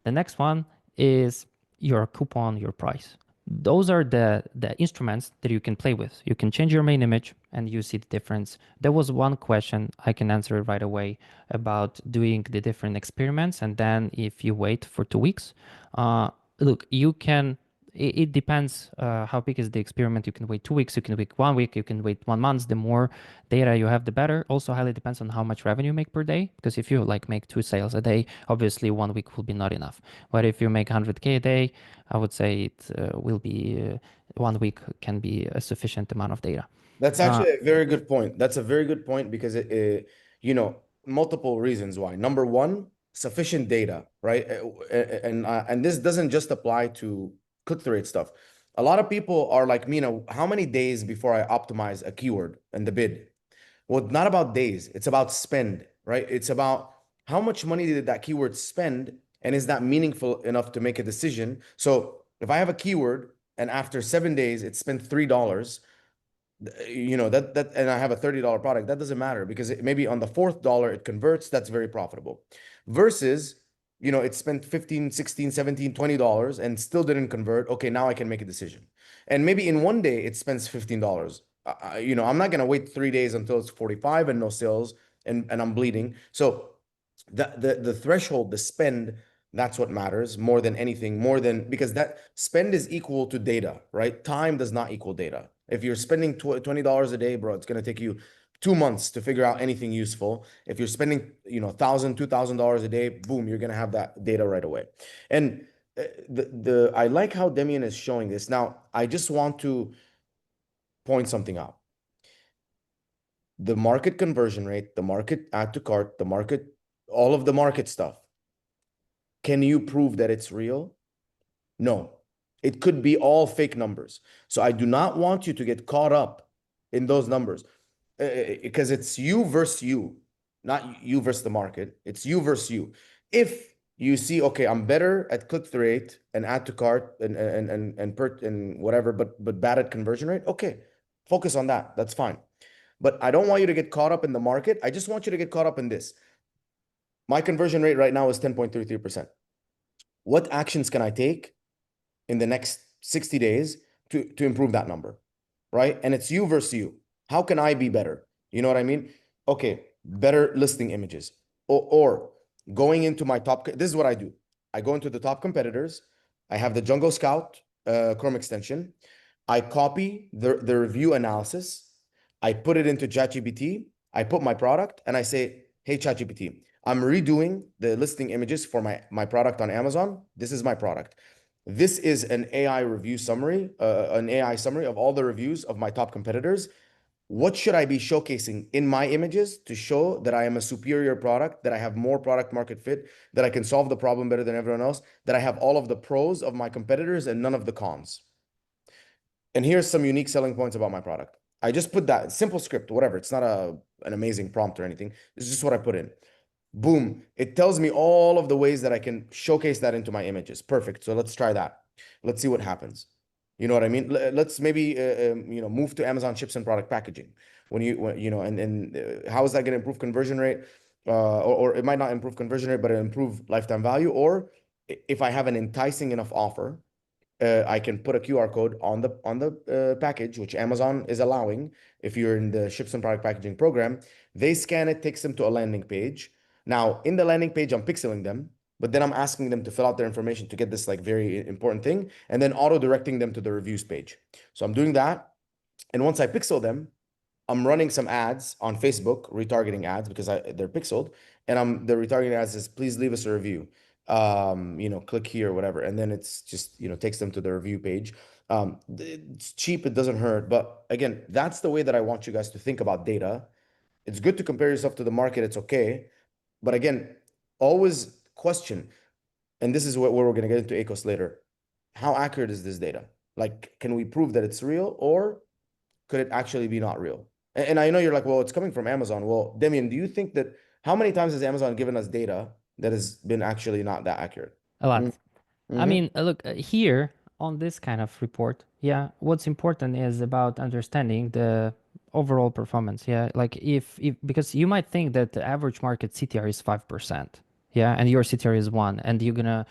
The next one is your coupon, your price. those are the instruments that you can play with. You can change your main image and you see the difference. There was one question I can answer right away about doing the different experiments, and then if you wait for 2 weeks, uh, look, you can. It depends how big is the experiment. You can wait 2 weeks, you can wait 1 week, you can wait 1 month. The more data you have, the better. Also, highly depends on how much revenue you make per day. Because if you like make 2 sales a day, obviously 1 week will be not enough. But if you make 100K a day, I would say it will be 1 week can be a sufficient amount of data. That's Uh, actually a very good point. That's a very good point because you know, multiple reasons why. Number one, sufficient data, right? And this doesn't just apply to click-through rate stuff. A lot of people are like, Mina, how many days before I optimize a keyword and the bid? Well, it's not about days. It's about spend, right? It's about how much money did that keyword spend, and is that meaningful enough to make a decision? So if I have a keyword and after 7 days it spent $3, you know that and I have a $30 product, that doesn't matter because maybe on the fourth dollar it converts. That's very profitable. Versus, you know, it spent 15, 16, 17, $20 and still didn't convert. Okay, now I can make a decision. And maybe in one day it spends $15. You know, I'm not gonna wait 3 days until it's 45 and no sales, and I'm bleeding. So the threshold, the spend, that's what matters more than anything, more than, because that spend is equal to data, right? Time does not equal data. If you're spending $20 a day, bro, it's going to take you 2 months to figure out anything useful. If you're spending, you know, $1,000, $2,000 a day, boom, you're going to have that data right away. And the I like how Demian is showing this. Now, I just want to point something out. The market conversion rate, the market add to cart, the market, all of the market stuff. Can you prove that it's real? No. It could be all fake numbers. So I do not want you to get caught up in those numbers because it's you versus you, not you versus the market. It's you versus you. If you see, okay, I'm better at click-through rate and add to cart and whatever, but bad at conversion rate, okay, focus on that. That's fine. But I don't want you to get caught up in the market. I just want you to get caught up in this. My conversion rate right now is 10.33%. What actions can I take in the next 60 days to improve that number, right? And it's you versus you. How can I be better? You know what I mean? Okay, better listing images. Or going into my top, this is what I do. I go into the top competitors. I have the Jungle Scout Chrome extension. I copy the review analysis. I put it into ChatGPT. I put my product and I say, hey, ChatGPT, I'm redoing the listing images for my product on Amazon. This is my product. This is an AI review summary, an AI summary of all the reviews of my top competitors. What should I be showcasing in my images to show that I am a superior product, that I have more product market fit, that I can solve the problem better than everyone else, that I have all of the pros of my competitors and none of the cons? And here's some unique selling points about my product. I just put that simple script, whatever. It's not an amazing prompt or anything. It's just what I put in. Boom. It tells me all of the ways that I can showcase that into my images. Perfect. So let's try that. Let's see what happens. You know what I mean? Let's maybe you know, move to Amazon ships and product packaging. When you know, and how is that going to improve conversion rate? Or it might not improve conversion rate, but it improve lifetime value. Or if I have an enticing enough offer, I can put a QR code on the package, which Amazon is allowing. If you're in the ships and product packaging program, they scan it, takes them to a landing page. Now, in the landing page, I'm pixeling them, but then I'm asking them to fill out their information to get this like very important thing, and then auto directing them to the reviews page. So I'm doing that, and once I pixel them, I'm running some ads on Facebook, retargeting ads because they're pixeled, and the retargeting ads is please leave us a review. You know, click here or whatever, and then it's just, you know, takes them to the review page. It's cheap, it doesn't hurt, but again, that's the way that I want you guys to think about data. It's good to compare yourself to the market, it's okay, but again, always question, and this is where we're going to get into ACOS later. How accurate is this data? Like, can we prove that it's real, or could it actually be not real? And I know you're like, well, it's coming from Amazon. Well, Demian, do you think that how many times has Amazon given us data that has been actually not that accurate? a lot. I Mm-hmm. mean, look, here on this kind of report, yeah, what's important is about understanding the overall performance. Yeah, like if because you might think that the average market CTR is 5%, yeah, and your CTR is 1, and you're gonna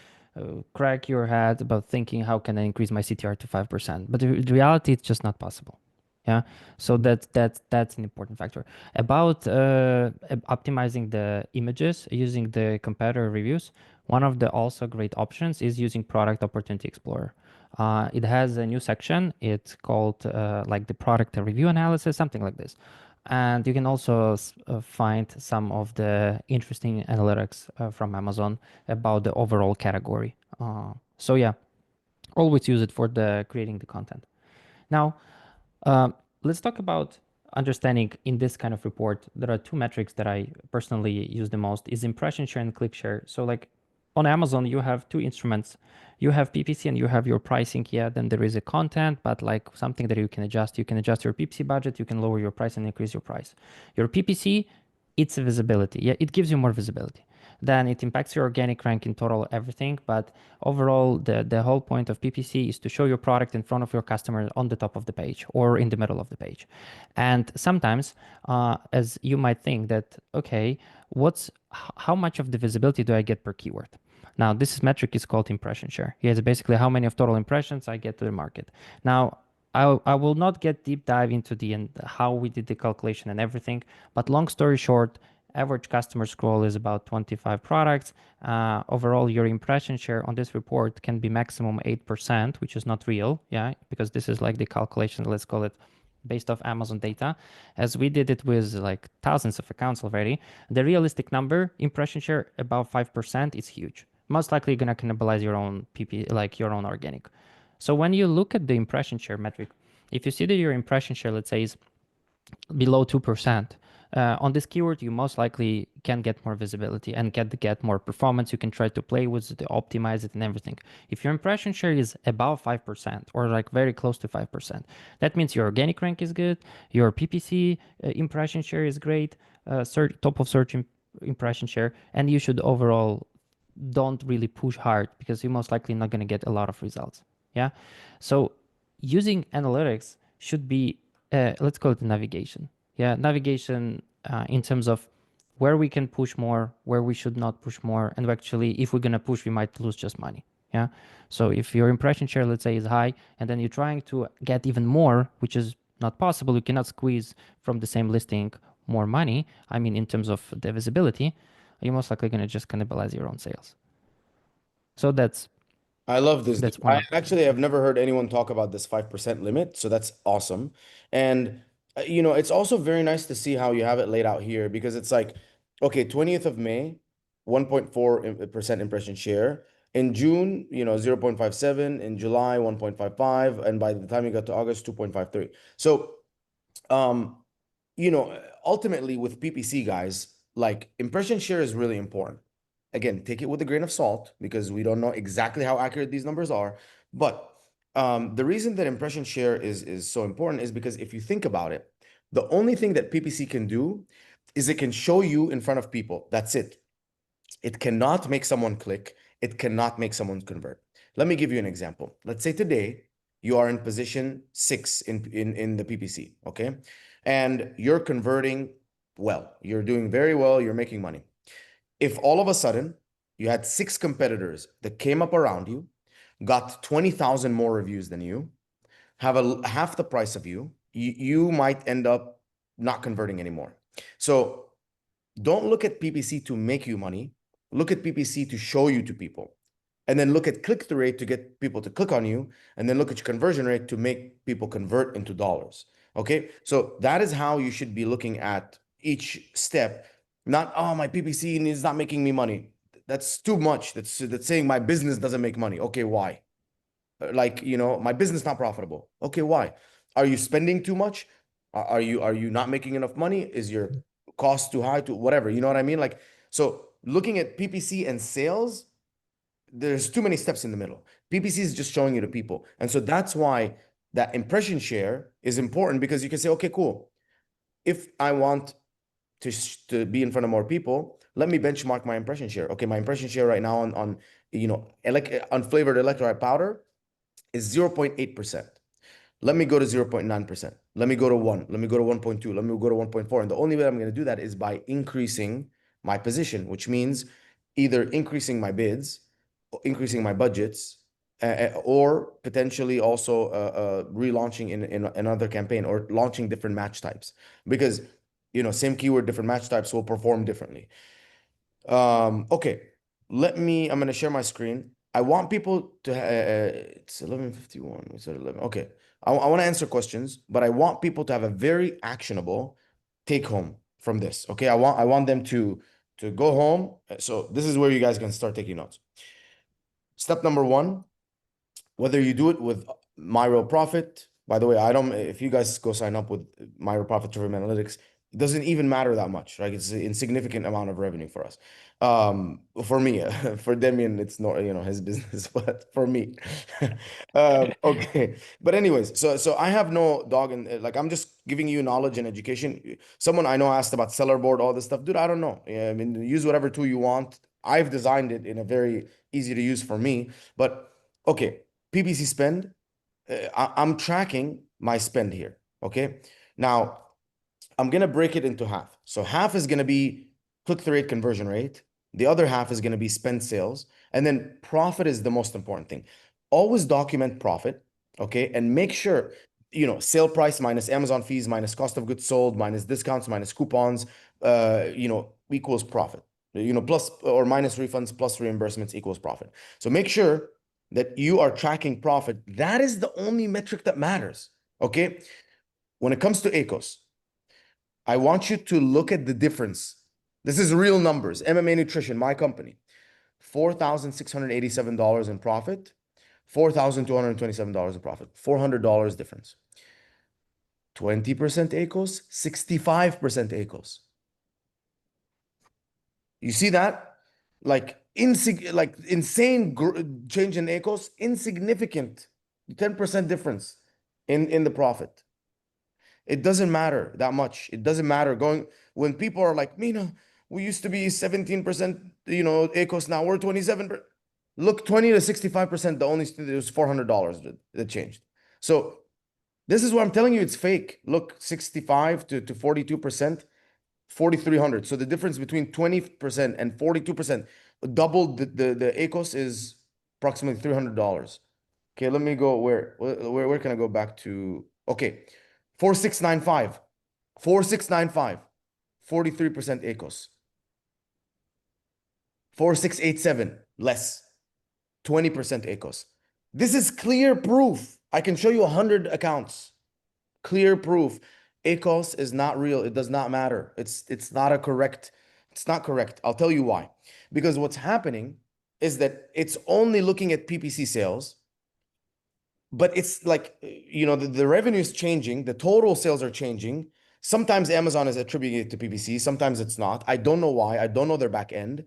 crack your head about thinking how can I increase my CTR to 5%. But in reality, it's just not possible. Yeah. So that's an important factor. About optimizing the images using the competitor reviews, one of the also great options is using Product Opportunity Explorer. It has a new section. It's called like the product review analysis, something like this. And you can also find some of the interesting analytics from Amazon about the overall category. So yeah, always use it for the creating the content. Now, um, let's talk about understanding in this kind of report. There are two metrics that I personally use the most is impression share and click share. So like on Amazon, you have two instruments. You have PPC and you have your pricing. Yeah, then there is a content, but like something that you can adjust. You can adjust your PPC budget. You can lower your price and increase your price. Your PPC, it's a visibility. Yeah, it gives you more visibility. Then it impacts your organic rank in total everything. But overall, the whole point of PPC is to show your product in front of your customer on the top of the page or in the middle of the page. And sometimes, as you might think that, okay, how much of the visibility do I get per keyword? Now, this metric is called impression share. Yeah, it's basically how many of total impressions I get to the market. Now, I will not get deep dive into the and how we did the calculation and everything, but long story short, average customer scroll is about 25 products. Overall, your impression share on this report can be maximum 8%, which is not real, yeah, because this is like the calculation, let's call it based off Amazon data, as we did it with like thousands of accounts already. The realistic number, impression share, about 5%, is huge. Most likely gonna cannibalize your own PP, like your own organic. So when you look at the impression share metric, if you see that your impression share, let's say, is below 2%, on this keyword, you most likely can get more visibility and get more performance. You can try to play with it, optimize it, and everything. If your impression share is above 5% or like very close to 5%, that means your organic rank is good, your PPC impression share is great, top of search impression share, and you should overall don't really push hard because you're most likely not going to get a lot of results. Yeah. So using analytics should be, let's call it navigation. Yeah. Navigation in terms of where we can push more, where we should not push more. And actually, if we're going to push, we might lose just money. Yeah. So if your impression share, let's say, is high, and then you're trying to get even more, which is not possible, you cannot squeeze from the same listing more money. I mean, in terms of the visibility, you're most likely going to just cannibalize your own sales. So I love this, dude. that's one I of the actually things. have never heard anyone talk about this 5% limit, so that's awesome. And it's also very nice to see how you have it laid out here because it's like, okay, 20th of May, 1.4% impression share. In June, 0.57, in July, 1.55, and by the time you got to August, 2.53. So, um, ultimately with PPC guys, like impression share is really important. Again, take it with a grain of salt because we don't know exactly how accurate these numbers are. But the reason that impression share is so important is because if you think about it, the only thing that PPC can do is it can show you in front of people. That's it. It cannot make someone click. It cannot make someone convert. Let me give you an example. Let's say today you are in position 6 in the PPC, okay? And you're converting well. You're doing very well. You're making money. If all of a sudden you had 6 competitors that came up around you, got 20,000 more reviews than you, have half the price of you might end up not converting anymore. So don't look at PPC to make you money. Look at PPC to show you to people. And then look at click-through rate to get people to click on you. And then look at your conversion rate to make people convert into dollars. Okay. So that is how you should be looking at each step. Not, oh, my PPC is not making me money. That's too much. That's saying my business doesn't make money. Okay, why? Like, my business not profitable. Okay, why? Are you spending too much? Are you not making enough money? Is your cost too high to whatever? You know what I mean? Like, so looking at PPC and sales, there's too many steps in the middle. PPC is just showing you to people. And so that's why that impression share is important because you can say, okay, cool. If I want to be in front of more people, let me benchmark my impression share. Okay, my impression share right now on unflavored electrolyte powder is 0.8%. Let me go to 0.9%. Let me go to 1. Let me go to 1.2. Let me go to 1.4. And the only way I'm going to do that is by increasing my position, which means either increasing my bids increasing my budgets, or potentially also relaunching in another campaign or launching different match types because same keyword, different match types will perform differently. Okay, I'm gonna share my screen. I want people to, it's 11:51, we said 11. Okay, I want to answer questions, but I want people to have a very actionable take home from this. Okay, I want them to go home. So this is where you guys can start taking notes. Step number one, whether you do it with My Real Profit. By the way, I don't, if you guys go sign up with My Real Profit Driven Analytics, it doesn't even matter that much, right? It's an insignificant amount of revenue for us. For me, for Demian, it's not, his business, but for me. Okay. But anyways, so I have no dog in, like, I'm just giving you knowledge and education. Someone I know asked about seller board, all this stuff. Dude, I don't know. Yeah, I mean, use whatever tool you want. I've designed it in a very easy to use for me, but okay. PPC spend, I'm tracking my spend here. Okay. Now, I'm going to break it into half. So half is going to be click-through rate, conversion rate. The other half is going to be spend sales. And then profit is the most important thing. Always document profit. Okay. And make sure, sale price minus Amazon fees, minus cost of goods sold, minus discounts, minus coupons, equals profit. Plus or minus refunds plus reimbursements equals profit. So make sure that you are tracking profit. That is the only metric that matters. Okay. When it comes to ACOS, I want you to look at the difference. This is real numbers. MMA Nutrition, my company, $4,687 in profit, $4,227 in profit, $400 difference. 20% ACOS, 65% ACOS. You see that? Like insane change in ACOS, insignificant 10% difference in the profit. It doesn't matter that much. It doesn't matter going when people are like, Mina, we used to be 17%, ACOS, now we're 27%. Look, 20 to 65%, the only it was $400 that changed. So this is what I'm telling you, it's fake. Look, 65 to 42%, 4,300. So the difference between 20% and 42%, doubled the ACOS is approximately $300. Okay, let me go where can I go back to? Okay, 4695, 4695, 43% ACOS. 4687, less, 20% ACOS. This is clear proof. I can show you 100 accounts. Clear proof. ACOS is not real. It does not matter. It's not correct. It's not correct. I'll tell you why. Because what's happening is that it's only looking at PPC sales, but it's like, the revenue is changing, the total sales are changing. Sometimes Amazon is attributing it to PPC, sometimes it's not. I don't know why. I don't know their back end.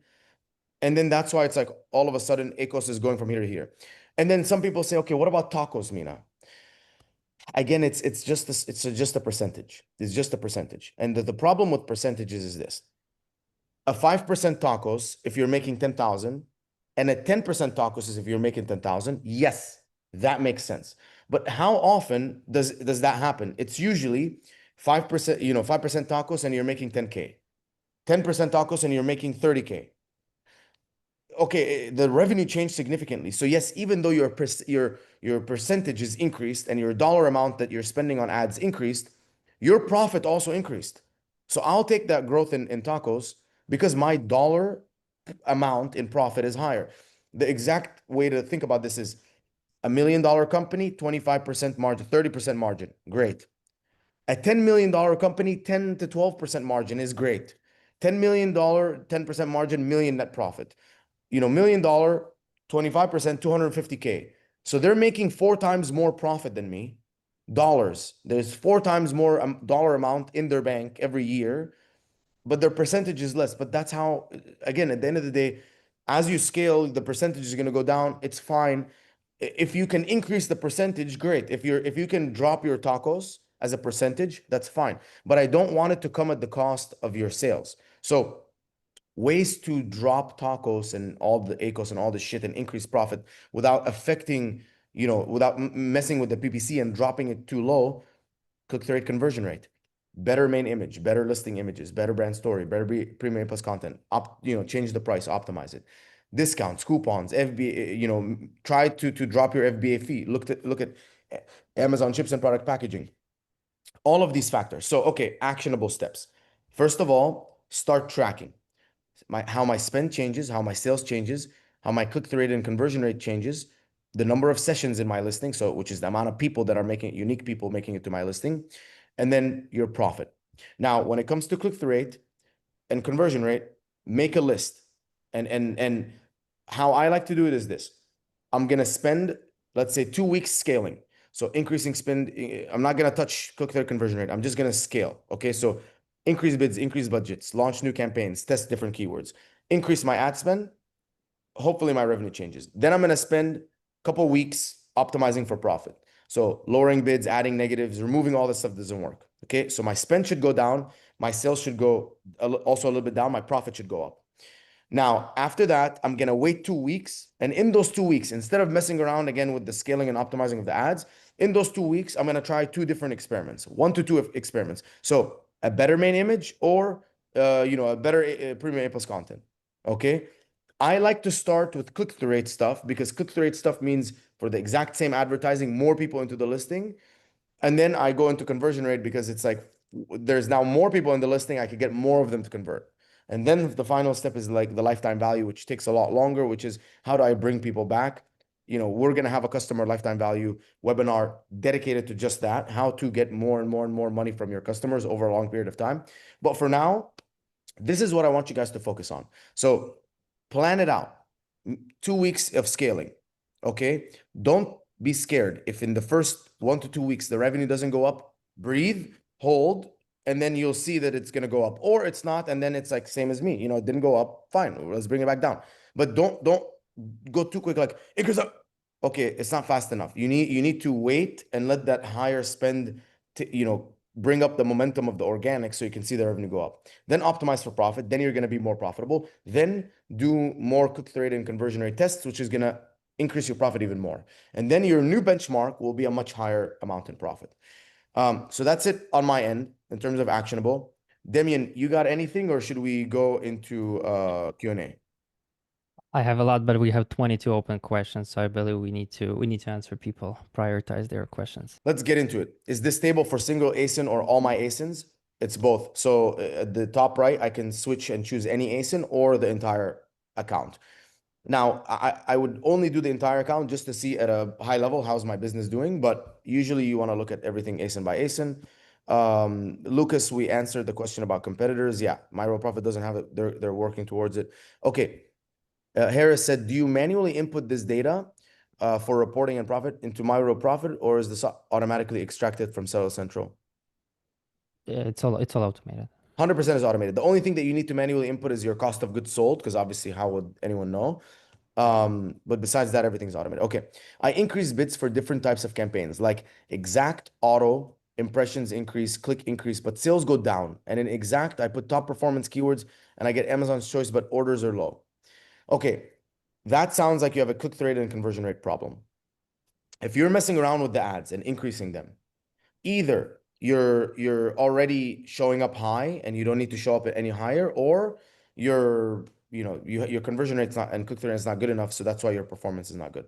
And then that's why it's like all of a sudden ACOS is going from here to here. And then some people say, okay, what about tacos, Mina? Again, it's just a percentage. It's just a percentage. And the problem with percentages is this. A 5% tacos, if you're making 10,000, and a 10% tacos is if you're making 10,000, yes, that makes sense. But how often does that happen? It's usually 5%, 5% tacos and you're making 10K. 10% tacos and you're making 30K. Okay, the revenue changed significantly. So yes, even though your percentage is increased and your dollar amount that you're spending on ads increased, your profit also increased. So I'll take that growth in tacos because my dollar amount in profit is higher. The exact way to think about this is $1 million company, 25% margin, 30% margin. Great. A $10 million company, 10 to 12% margin is great. $10 million, 10% margin, million net profit. $1 million, 25%, 250K. So they're making 4 times more profit than me. Dollars. There's 4 times more dollar amount in their bank every year, but their percentage is less. But that's how, again, at the end of the day, as you scale, the percentage is going to go down. It's fine. If you can increase the percentage, great. If you can drop your tacos as a percentage, that's fine. But I don't want it to come at the cost of your sales. So ways to drop tacos and all the ACOS and all the shit and increase profit without affecting, without messing with the PPC and dropping it too low. Click-through rate, conversion rate, better main image, better listing images, better brand story, better premium plus content, change the price, optimize it. discounts, coupons, FBA, try to drop your FBA fee. Look at Amazon chips and product packaging. All of these factors. So, okay, actionable steps. First of all, start tracking how my spend changes, how my sales changes, how my click-through rate and conversion rate changes, the number of sessions in my listing, so which is the amount of people that are making unique people making it to my listing, and then your profit. Now, when it comes to click-through rate and conversion rate, make a list. And how I like to do it is this. I'm gonna spend, let's say, 2 weeks scaling. So increasing spend, I'm not gonna touch click-through conversion rate. I'm just gonna scale. Okay, so increase bids, increase budgets, launch new campaigns, test different keywords, increase my ad spend. Hopefully my revenue changes. Then I'm gonna spend a couple weeks optimizing for profit. So lowering bids, adding negatives, removing all this stuff doesn't work. Okay, so my spend should go down, my sales should go also a little bit down, my profit should go up. Now, after that, I'm going to wait 2 weeks. And in those 2 weeks, instead of messing around again with the scaling and optimizing of the ads, in those 2 weeks, I'm going to try two different experiments, 1 to 2 experiments. So a better main image or, a better premium A plus content. Okay. I like to start with click-through rate stuff because click-through rate stuff means for the exact same advertising, more people into the listing. And then I go into conversion rate because it's like there's now more people in the listing. I could get more of them to convert. And then the final step is like the lifetime value, which takes a lot longer, which is how do I bring people back? We're going to have a customer lifetime value webinar dedicated to just that, how to get more and more and more money from your customers over a long period of time. But for now, this is what I want you guys to focus on. So plan it out. 2 weeks of scaling. Okay. Don't be scared. If in the first 1 to 2 weeks the revenue doesn't go up, breathe, hold, and then you'll see that it's gonna go up. Or it's not, and then it's like same as me. It didn't go up. Fine, let's bring it back down. But don't go too quick, like it goes up. Okay, it's not fast enough. You need to wait and let that higher spend bring up the momentum of the organic so you can see the revenue go up. Then optimize for profit. Then you're going to be more profitable. Then do more click-through rate and conversion rate tests, which is going to increase your profit even more. And then your new benchmark will be a much higher amount in profit. So that's it on my end in terms of actionable. Demian, you got anything or should we go into Q&A? I have a lot, but we have 22 open questions, so I believe we need to answer people, prioritize their questions. Let's get into it. Is this table for single ASIN or all my ASINs? It's both. So at the top right, I can switch and choose any ASIN or the entire account. Now, I would only do the entire account just to see at a high level how's my business doing, but usually you want to look at everything ASIN by ASIN. Lucas, we answered the question about competitors. Yeah, Myro Profit doesn't have it. They're working towards it. Okay. Harris said, do you manually input this data for reporting and profit into Myro Profit, or is this automatically extracted from Seller Central? Yeah, it's all automated. 100% is automated. The only thing that you need to manually input is your cost of goods sold, because obviously, how would anyone know? But besides that, everything's automated. Okay. I increase bids for different types of campaigns, like exact, auto, impressions increase, click increase, but sales go down. And in exact, I put top performance keywords and I get Amazon's choice, but orders are low. Okay. That sounds like you have a click-through rate and conversion rate problem. If you're messing around with the ads and increasing them, either you're already showing up high and you don't need to show up any higher, or your conversion rate's not and click-through rate is not good enough, so that's why your performance is not good.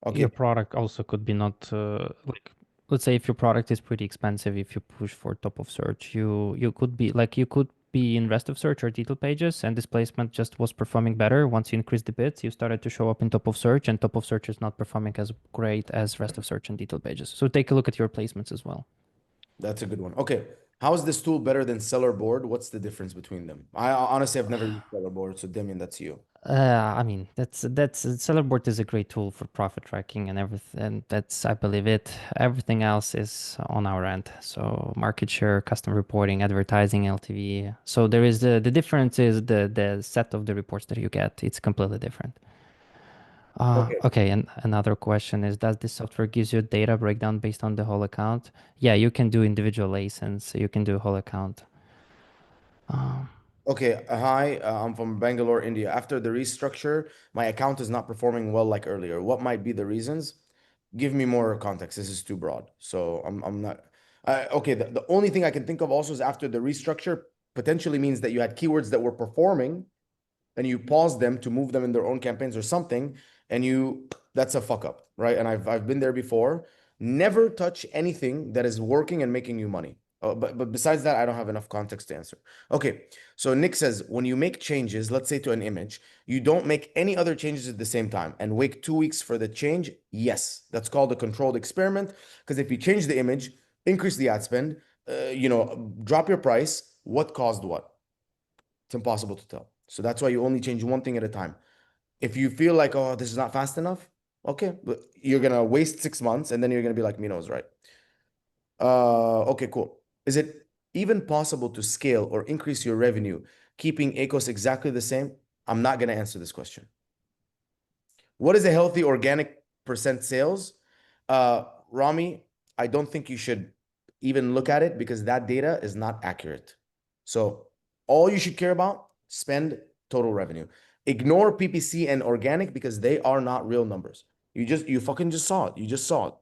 Your Okay. product also could be not like, let's say if your product is pretty expensive, if you push for top of search, you could be in rest of search or detail pages, and this placement just was performing better. Once you increase the bids, you started to show up in top of search, and top of search is not performing as great as rest of search and detail pages. So take a look at your placements as well. That's a good one. Okay. How is this tool better than Seller Board? What's the difference between them? I honestly have never used Seller Board, so Demian, that's you. I mean, that's Sellerboard is a great tool for profit tracking and everything. And that's, I believe it. Everything else is on our end. So market share, customer reporting, advertising, LTV. So there is the difference is the set of the reports that you get. It's completely different. Okay. Okay, and another question is, does this software gives you data breakdown based on the whole account? Yeah, you can do individual license. You can do whole account. Okay. Hi, I'm from Bangalore, India. After the restructure, my account is not performing well like earlier. What might be the reasons? Give me more context. This is too broad. So I'm not. Okay. The only thing I can think of also is after the restructure potentially means that you had keywords that were performing, and you pause them to move them in their own campaigns or something, and that's a fuck up, right? And I've been there before. Never touch anything that is working and making you money. But besides that, I don't have enough context to answer. Okay, so Nick says when you make changes, let's say to an image, you don't make any other changes at the same time and wait 2 weeks for the change. Yes, that's called a controlled experiment. Because if you change the image, increase the ad spend, drop your price, what caused what? It's impossible to tell. So that's why you only change one thing at a time. If you feel like, oh, this is not fast enough, okay, but you're gonna waste 6 months and then you're gonna be like, Mino's right. Okay, cool. Is it even possible to scale or increase your revenue, keeping ACOS exactly the same? I'm not gonna answer this question. What is a healthy organic percent sales? Rami, I don't think you should even look at it because that data is not accurate. So all you should care about, spend total revenue. Ignore PPC and organic because they are not real numbers. You fucking just saw it. You just saw it.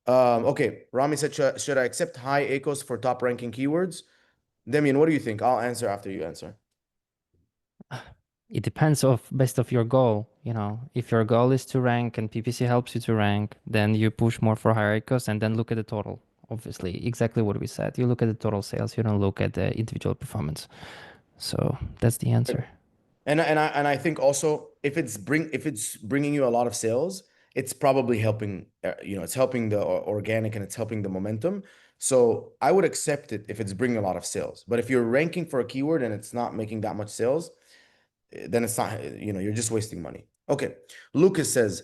Okay, Rami said, should I accept high ACOS for top ranking keywords? Demian, what do you think? I'll answer after you answer. It depends of best of your goal. You know, if your goal is to rank and PPC helps you to rank, then you push more for higher ACOS and then look at the total. Obviously, exactly what we said. You look at the total sales. You don't look at the individual performance. So that's the answer. And I think also if it's bringing you a lot of sales, it's probably helping. It's helping the organic and it's helping the momentum. So I would accept it if it's bringing a lot of sales. But if you're ranking for a keyword and it's not making that much sales, then it's not. You're just wasting money. Okay, Lucas says,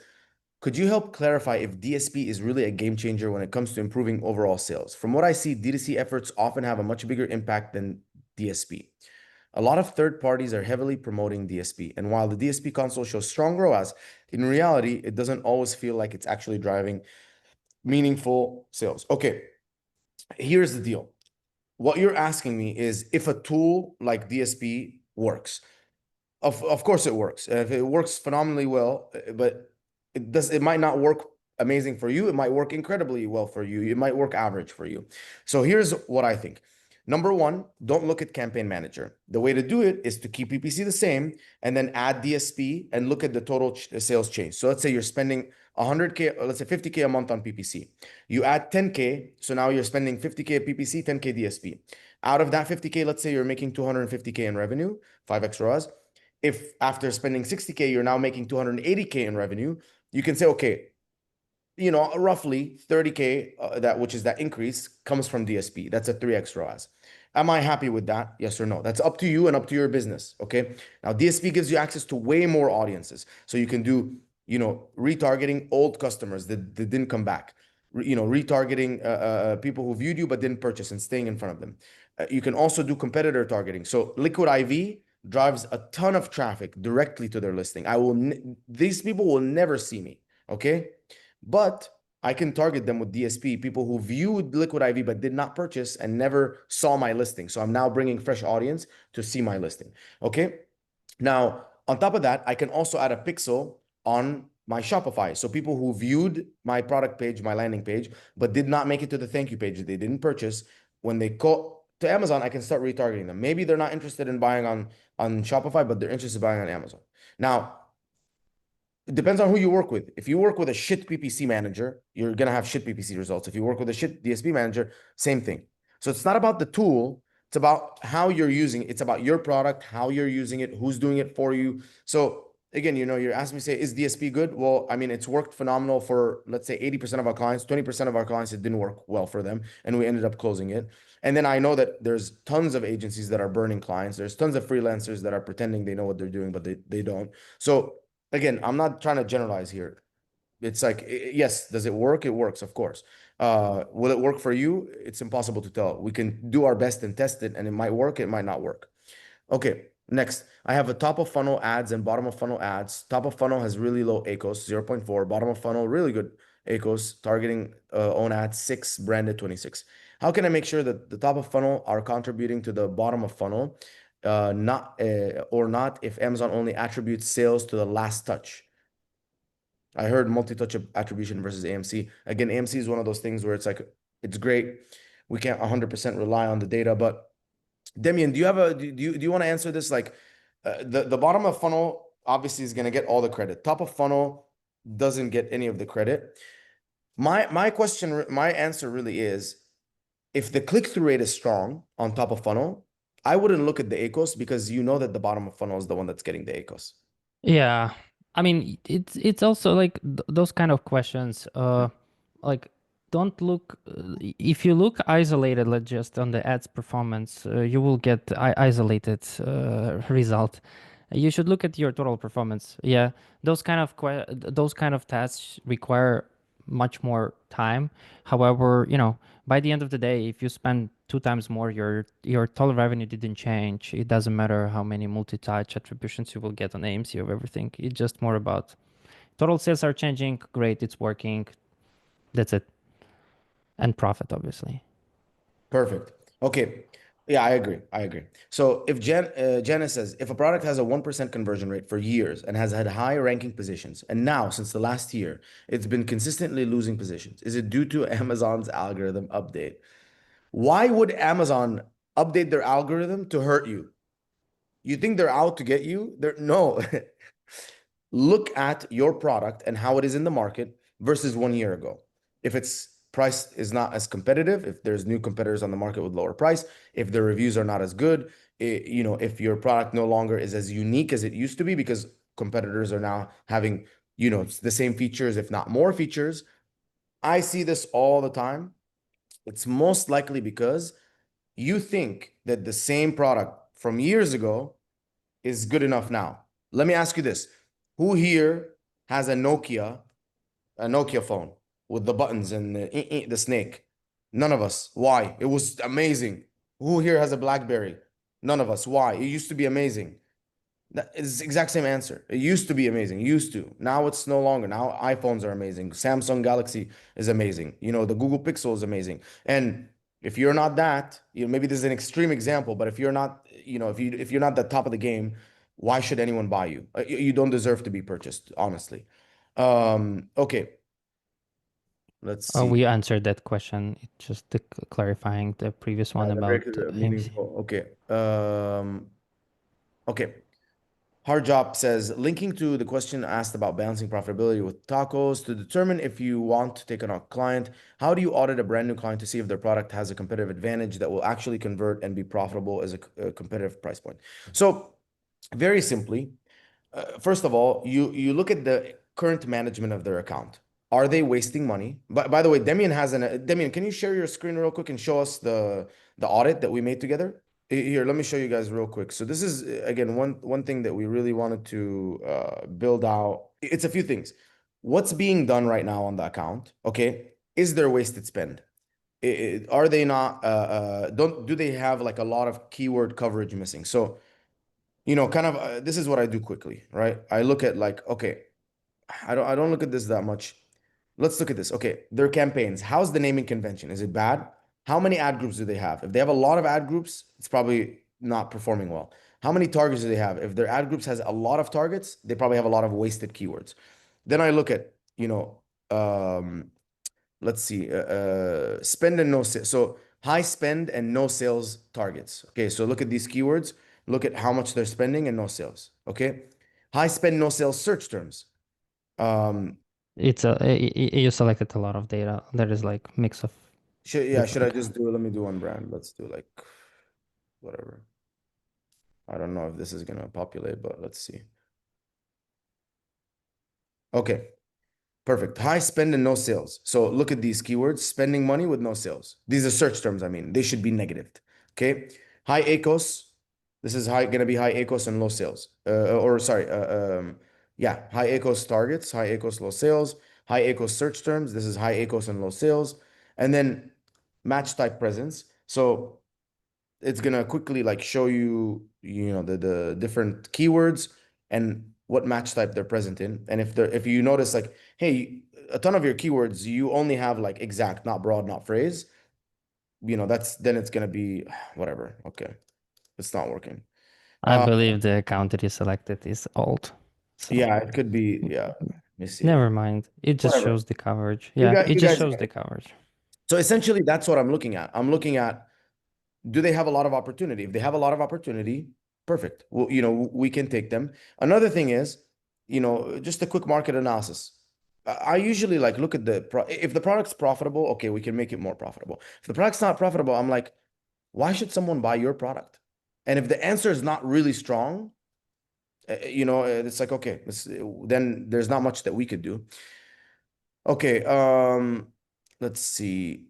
could you help clarify if DSP is really a game changer when it comes to improving overall sales? From what I see, D2C efforts often have a much bigger impact than DSP. A lot of third parties are heavily promoting DSP. And while the DSP console shows strong ROAS, in reality, it doesn't always feel like it's actually driving meaningful sales. Okay, here's the deal. What you're asking me is if a tool like DSP works. Of course it works. If it works phenomenally well, but it might not work amazing for you. It might work incredibly well for you. It might work average for you. So here's what I think. Number one, don't look at Campaign Manager. The way to do it is to keep PPC the same and then add DSP and look at the total sales change. So let's say you're spending 100K, let's say 50K a month on PPC. You add 10K, so now you're spending 50K PPC, 10K DSP. Out of that 50K, let's say you're making 250K in revenue, 5x ROAS. If after spending 60K, you're now making 280K in revenue, you can say, okay, roughly 30K, which is that increase comes from DSP. That's a 3x ROAS. Am I happy with that? Yes or no? That's up to you and up to your business. Okay. Now, DSP gives you access to way more audiences. So you can do, retargeting old customers that didn't come back, retargeting people who viewed you but didn't purchase and staying in front of them. You can also do competitor targeting. So Liquid IV drives a ton of traffic directly to their listing. These people will never see me. Okay. But I can target them with DSP, people who viewed Liquid IV but did not purchase and never saw my listing. So I'm now bringing fresh audience to see my listing. Okay. Now, on top of that, I can also add a pixel on my Shopify. So people who viewed my product page, my landing page, but did not make it to the thank you page, they didn't purchase, when they go to Amazon, I can start retargeting them. Maybe they're not interested in buying on Shopify, but they're interested in buying on Amazon. Now, it depends on who you work with. If you work with a shit PPC manager, you're going to have shit PPC results. If you work with a shit DSP manager, same thing. So it's not about the tool. It's about how you're using it. It's about your product, how you're using it, who's doing it for you. So again, you're asking me, say, is DSP good? Well, I mean, it's worked phenomenal for, let's say, 80% of our clients, 20% of our clients, it didn't work well for them. And we ended up closing it. And then I know that there's tons of agencies that are burning clients. There's tons of freelancers that are pretending they know what they're doing, but they don't. So again, I'm not trying to generalize here. It's like, yes, does it work? It works, of course. Will it work for you? It's impossible to tell. We can do our best and test it, and it might work, it might not work. Okay, next, I have a top of funnel ads and bottom of funnel ads. Top of funnel has really low ACOS, 0.4. Bottom of funnel, really good ACOS, targeting own ads, 6, branded 26. How can I make sure that the top of funnel are contributing to the bottom of funnel? Not if Amazon only attributes sales to the last touch. I heard multi-touch attribution versus AMC. Again, AMC is one of those things where it's like, it's great. We can't 100% rely on the data, but Demian, do you want to answer this? Like, The bottom of funnel obviously is going to get all the credit. Top of funnel doesn't get any of the credit. My question, my answer really is, if the click-through rate is strong on top of funnel, I wouldn't look at the ACOS because you know that the bottom of funnel is the one that's getting the ACOS. Yeah. I mean, it's also like th those kind of questions. Like don't look if you look isolated, like just on the ads performance, you will get isolated result. You should look at your total performance. Yeah, those kind of tasks require much more time. However, by the end of the day, if you spend two times more, your total revenue didn't change. It doesn't matter how many multi-touch attributions you will get on AMC of everything. It's just more about total sales are changing. Great, it's working. That's it. And profit, obviously. Perfect. Okay. Yeah, I agree. I agree. So if Janice says if a product has a 1% conversion rate for years and has had high ranking positions, and now since the last year, it's been consistently losing positions, is it due to Amazon's algorithm update? Why would Amazon update their algorithm to hurt you? You think they're out to get you? They're no. Look at your product and how it is in the market versus 1 year ago. If its price is not as competitive, if there's new competitors on the market with lower price, if the reviews are not as good, if your product no longer is as unique as it used to be because competitors are now having, the same features, if not more features. I see this all the time. It's most likely because you think that the same product from years ago is good enough now. Let me ask you this. Who here has a Nokia phone with the buttons and the snake? None of us. Why? It was amazing. Who here has a BlackBerry? None of us. Why? It used to be amazing. That is the exact same answer. It used to be amazing. Used to. Now it's no longer. Now iPhones are amazing. Samsung Galaxy is amazing. The Google Pixel is amazing. And if you're not that, maybe this is an extreme example, but if you're not, if you're not the top of the game, why should anyone buy you? You don't deserve to be purchased, honestly. Okay, let's see. We answered that question. It just clarifying the previous one The about break is AMC. meaningful. Okay. Okay. Hard Job says, linking to the question asked about balancing profitability with tacos to determine if you want to take on a client, how do you audit a brand new client to see if their product has a competitive advantage that will actually convert and be profitable as a competitive price point? So, very simply, first of all, you look at the current management of their account. Are they wasting money? By the way, Demian, can you share your screen real quick and show us the audit that we made together? Here, let me show you guys real quick. So this is again one thing that we really wanted to build out. It's a few things. What's being done right now on the account? Okay, is there wasted spend? Are they not? Don't do they have like a lot of keyword coverage missing? So kind of this is what I do quickly, right? I look at like, okay, I don't look at this that much. Let's look at this. Okay, their campaigns. How's the naming convention? Is it bad? How many ad groups do they have? If they have a lot of ad groups, it's probably not performing well. How many targets do they have? If their ad groups has a lot of targets, they probably have a lot of wasted keywords. Then I look at, let's see, spend and no sales. So high spend and no sales targets. Okay, so look at these keywords. Look at how much they're spending and no sales. Okay, high spend, no sales search terms. Um, You selected a lot of data. There is like mix of should different I kind. just do? Let me do one brand. Let's do like whatever. I don't know if this is gonna populate, but let's see. Okay. Perfect. High spend and no sales. So look at these keywords, spending money with no sales. These are search terms, I mean. They should be negative. Okay. High ACOS. This is going to be high ACOS and low sales. Or sorry, yeah, high ACOS targets, high ACOS, low sales, high ACOS search terms. This is high ACOS and low sales. And then match type presence. So it's gonna quickly like show you, the different keywords and what match type they're present in. And if you notice like, hey, a ton of your keywords, you only have like exact, not broad, not phrase, then it's gonna be whatever. Okay, it's not working. I Uh, believe the account that you selected is old. So yeah, it could be. Yeah, let me see. never mind. It just Whatever. shows the coverage. You Yeah, guys, it you just guys shows get the it. coverage. So essentially, that's what I'm looking at. I'm looking at, do they have a lot of opportunity? If they have a lot of opportunity, Perfect. Well, we can take them. Another thing is, just a quick market analysis. I usually like look at if the product's profitable, okay, we can make it more profitable. If the product's not profitable, I'm like, why should someone buy your product? And if the answer is not really strong, it's like, okay, then there's not much that we could do. Okay, let's see.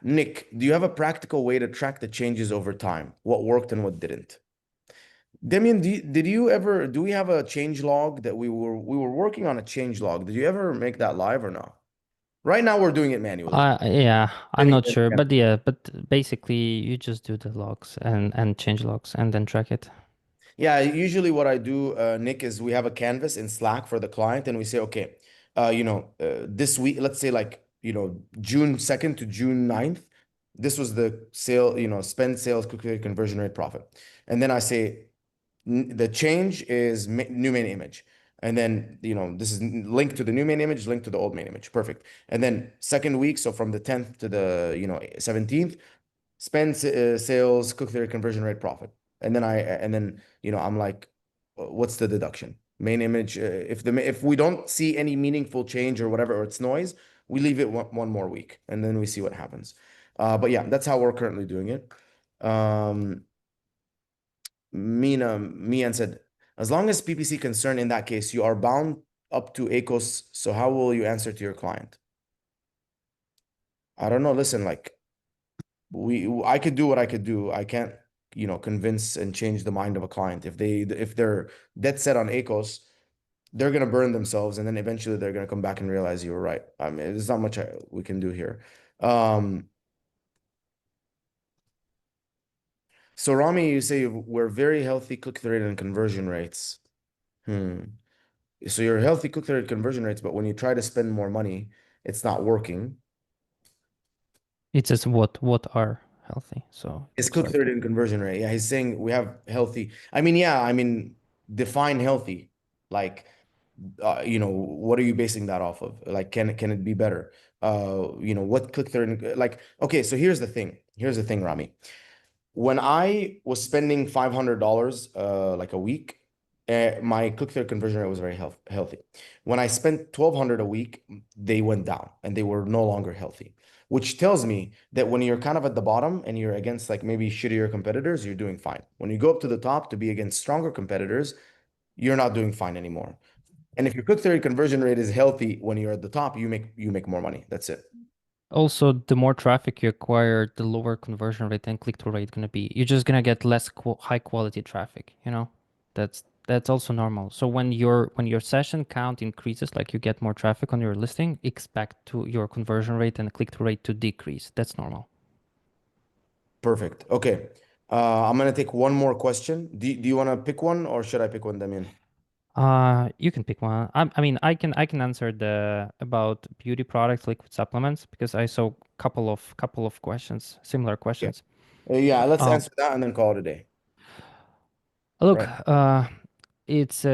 Nick, do you have a practical way to track the changes over time? What worked and what didn't? Demian, do we have a change log that we were working on a change log. Did you ever make that live or no? Right now we're doing it manually. Yeah, I'm Sending not it- sure, yeah. but yeah, but basically you just do the logs and change logs and then track it. Yeah, usually what I do, Nick, is we have a canvas in Slack for the client, and we say, okay, this week, let's say like, June 2nd to June 9th, this was the sale, spend sales, quickly conversion rate profit. And then I say, the change is new main image. And then, this is linked to the new main image, linked to the old main image. Perfect. And then second week, so from the 10th to the, 17th, spend sales, click-through conversion rate profit. And then, I'm like, what's the deduction? Main image, if we don't see any meaningful change or whatever, or it's noise, we leave it one more week and then we see what happens. But yeah, that's how we're currently doing it. Um, Mian said, as long as PPC concern in that case, you are bound up to ACOS. So how will you answer to your client? I don't know. Listen, like I could do what I could do. I can't, convince and change the mind of a client. If they're dead set on ACOS, they're gonna burn themselves, and then eventually they're gonna come back and realize you were right. I mean, there's not much we can do here. Um, so Rami, you say we're very healthy click-through rate and conversion rates. Hmm. So you're healthy click-through rate conversion rates, but when you try to spend more money, it's not working. It says what are healthy, so it It's looks like click-through rate and conversion rate. Yeah, he's saying we have healthy. I mean, yeah, define healthy. Like, what are you basing that off of? Like, can it be better? What click-through like, okay, so here's the thing. Here's the thing, Rami. When I was spending $500 like a week, my click-through conversion rate was very healthy. When I spent 1,200 a week, they went down and they were no longer healthy, which tells me that when you're kind of at the bottom and you're against like maybe shittier competitors, you're doing fine. When you go up to the top to be against stronger competitors, you're not doing fine anymore. And if your click-through conversion rate is healthy when you're at the top, you make more money. That's it. also the more traffic you acquire, the lower conversion rate and click-through rate gonna be. You're just gonna get less high quality traffic, you know? That's also normal. So when your session count increases, like you get more traffic on your listing, expect to your conversion rate and click-through rate to decrease. That's normal. Perfect. Okay. I'm gonna take one more question. Do you want to pick one or should I pick one, Damien? You can pick one. I mean, I can answer the about beauty products, liquid supplements, because I saw couple of questions, similar Yeah. questions. Yeah, let's Um, answer that and then call it a day. Look, Right. it's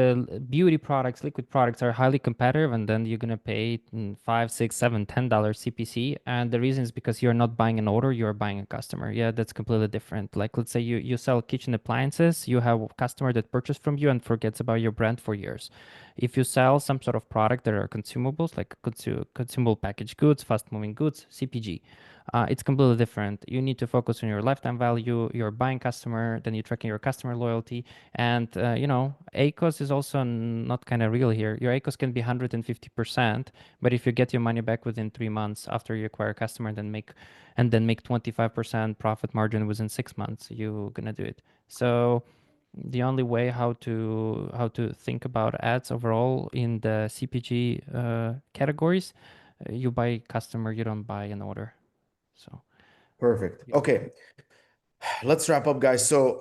beauty products, liquid products are highly competitive, and then you're gonna pay five, six, seven, $10 CPC. And the reason is because you're not buying an order, you're buying a customer. Yeah, that's completely different. Like let's say you sell kitchen appliances, you have a customer that purchased from you and forgets about your brand for years. If you sell some sort of product that are consumables, like consumable packaged goods, fast moving goods, CPG. It's completely different. You need to focus on your lifetime value, your buying customer, then you're tracking your customer loyalty. And ACOS is also not kind of real here. Your ACOS can be 150%, but if you get your money back within 3 months after you acquire a customer, and then make 25% profit margin within 6 months, you're gonna do it. So the only way how to think about ads overall in the CPG categories, you buy customer, you don't buy an order. So. Perfect. Okay. Let's wrap up, guys. So,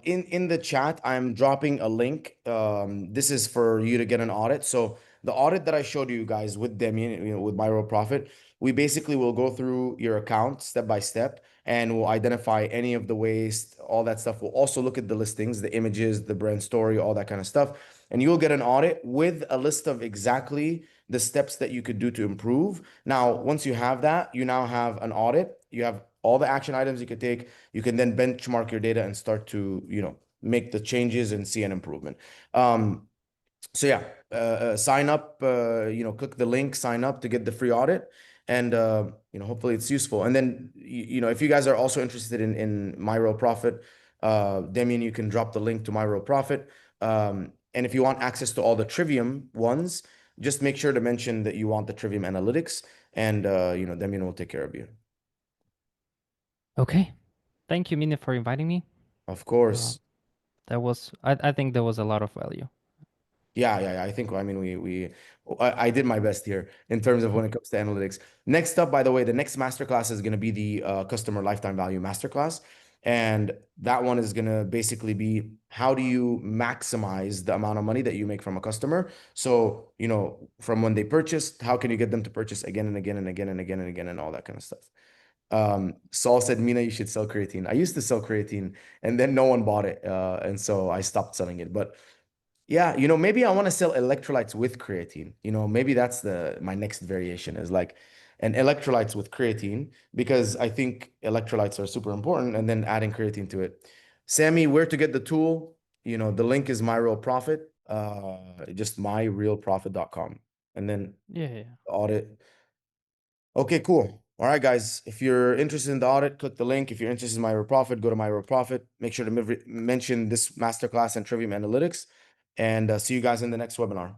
in the chat, I'm dropping a link. This is for you to get an audit. So, the audit that I showed you guys with Demian, with My Real Profit, we basically will go through your account step by step, and we'll identify any of the waste, all that stuff. We'll also look at the listings, the images, the brand story, all that kind of stuff, and you'll get an audit with a list of exactly the steps that you could do to improve. Now, once you have that, you now have an audit. You have all the action items you could take. You can then benchmark your data and start to, make the changes and see an improvement. So yeah, sign up, click the link, sign up to get the free audit. And, hopefully it's useful. And then, if you guys are also interested in My Real Profit, Demian, you can drop the link to My Real Profit. And if you want access to all the Trivium ones, just make sure to mention that you want the Trivium analytics, and, Demian will take care of you. Okay. Thank you, Mina, for inviting me. Of Uh, course. I think there was a lot of value. Yeah. I think, I mean, I did my best here in terms of when it comes to analytics. Next up, by the way, the next masterclass is going to be the customer lifetime value masterclass. And that one is going to basically be, how do you maximize the amount of money that you make from a customer? So, from when they purchased, how can you get them to purchase again and again and again and again and again and all that kind of stuff. Saul said, Mina, you should sell creatine. I used to sell creatine and then no one bought it. And so I stopped selling it. But yeah, maybe I want to sell electrolytes with creatine. Maybe that's my next variation is like an electrolytes with creatine, because I think electrolytes are super important, and then adding creatine to it. Sammy, where to get the tool? The link is My Real Profit, just myrealprofit.com. And then Yeah, yeah, yeah. audit. Okay, cool. All right, guys. If you're interested in the audit, click the link. If you're interested in My Real Profit, go to My Real Profit. Make sure to mention this masterclass and Trivium Analytics. And see you guys in the next webinar.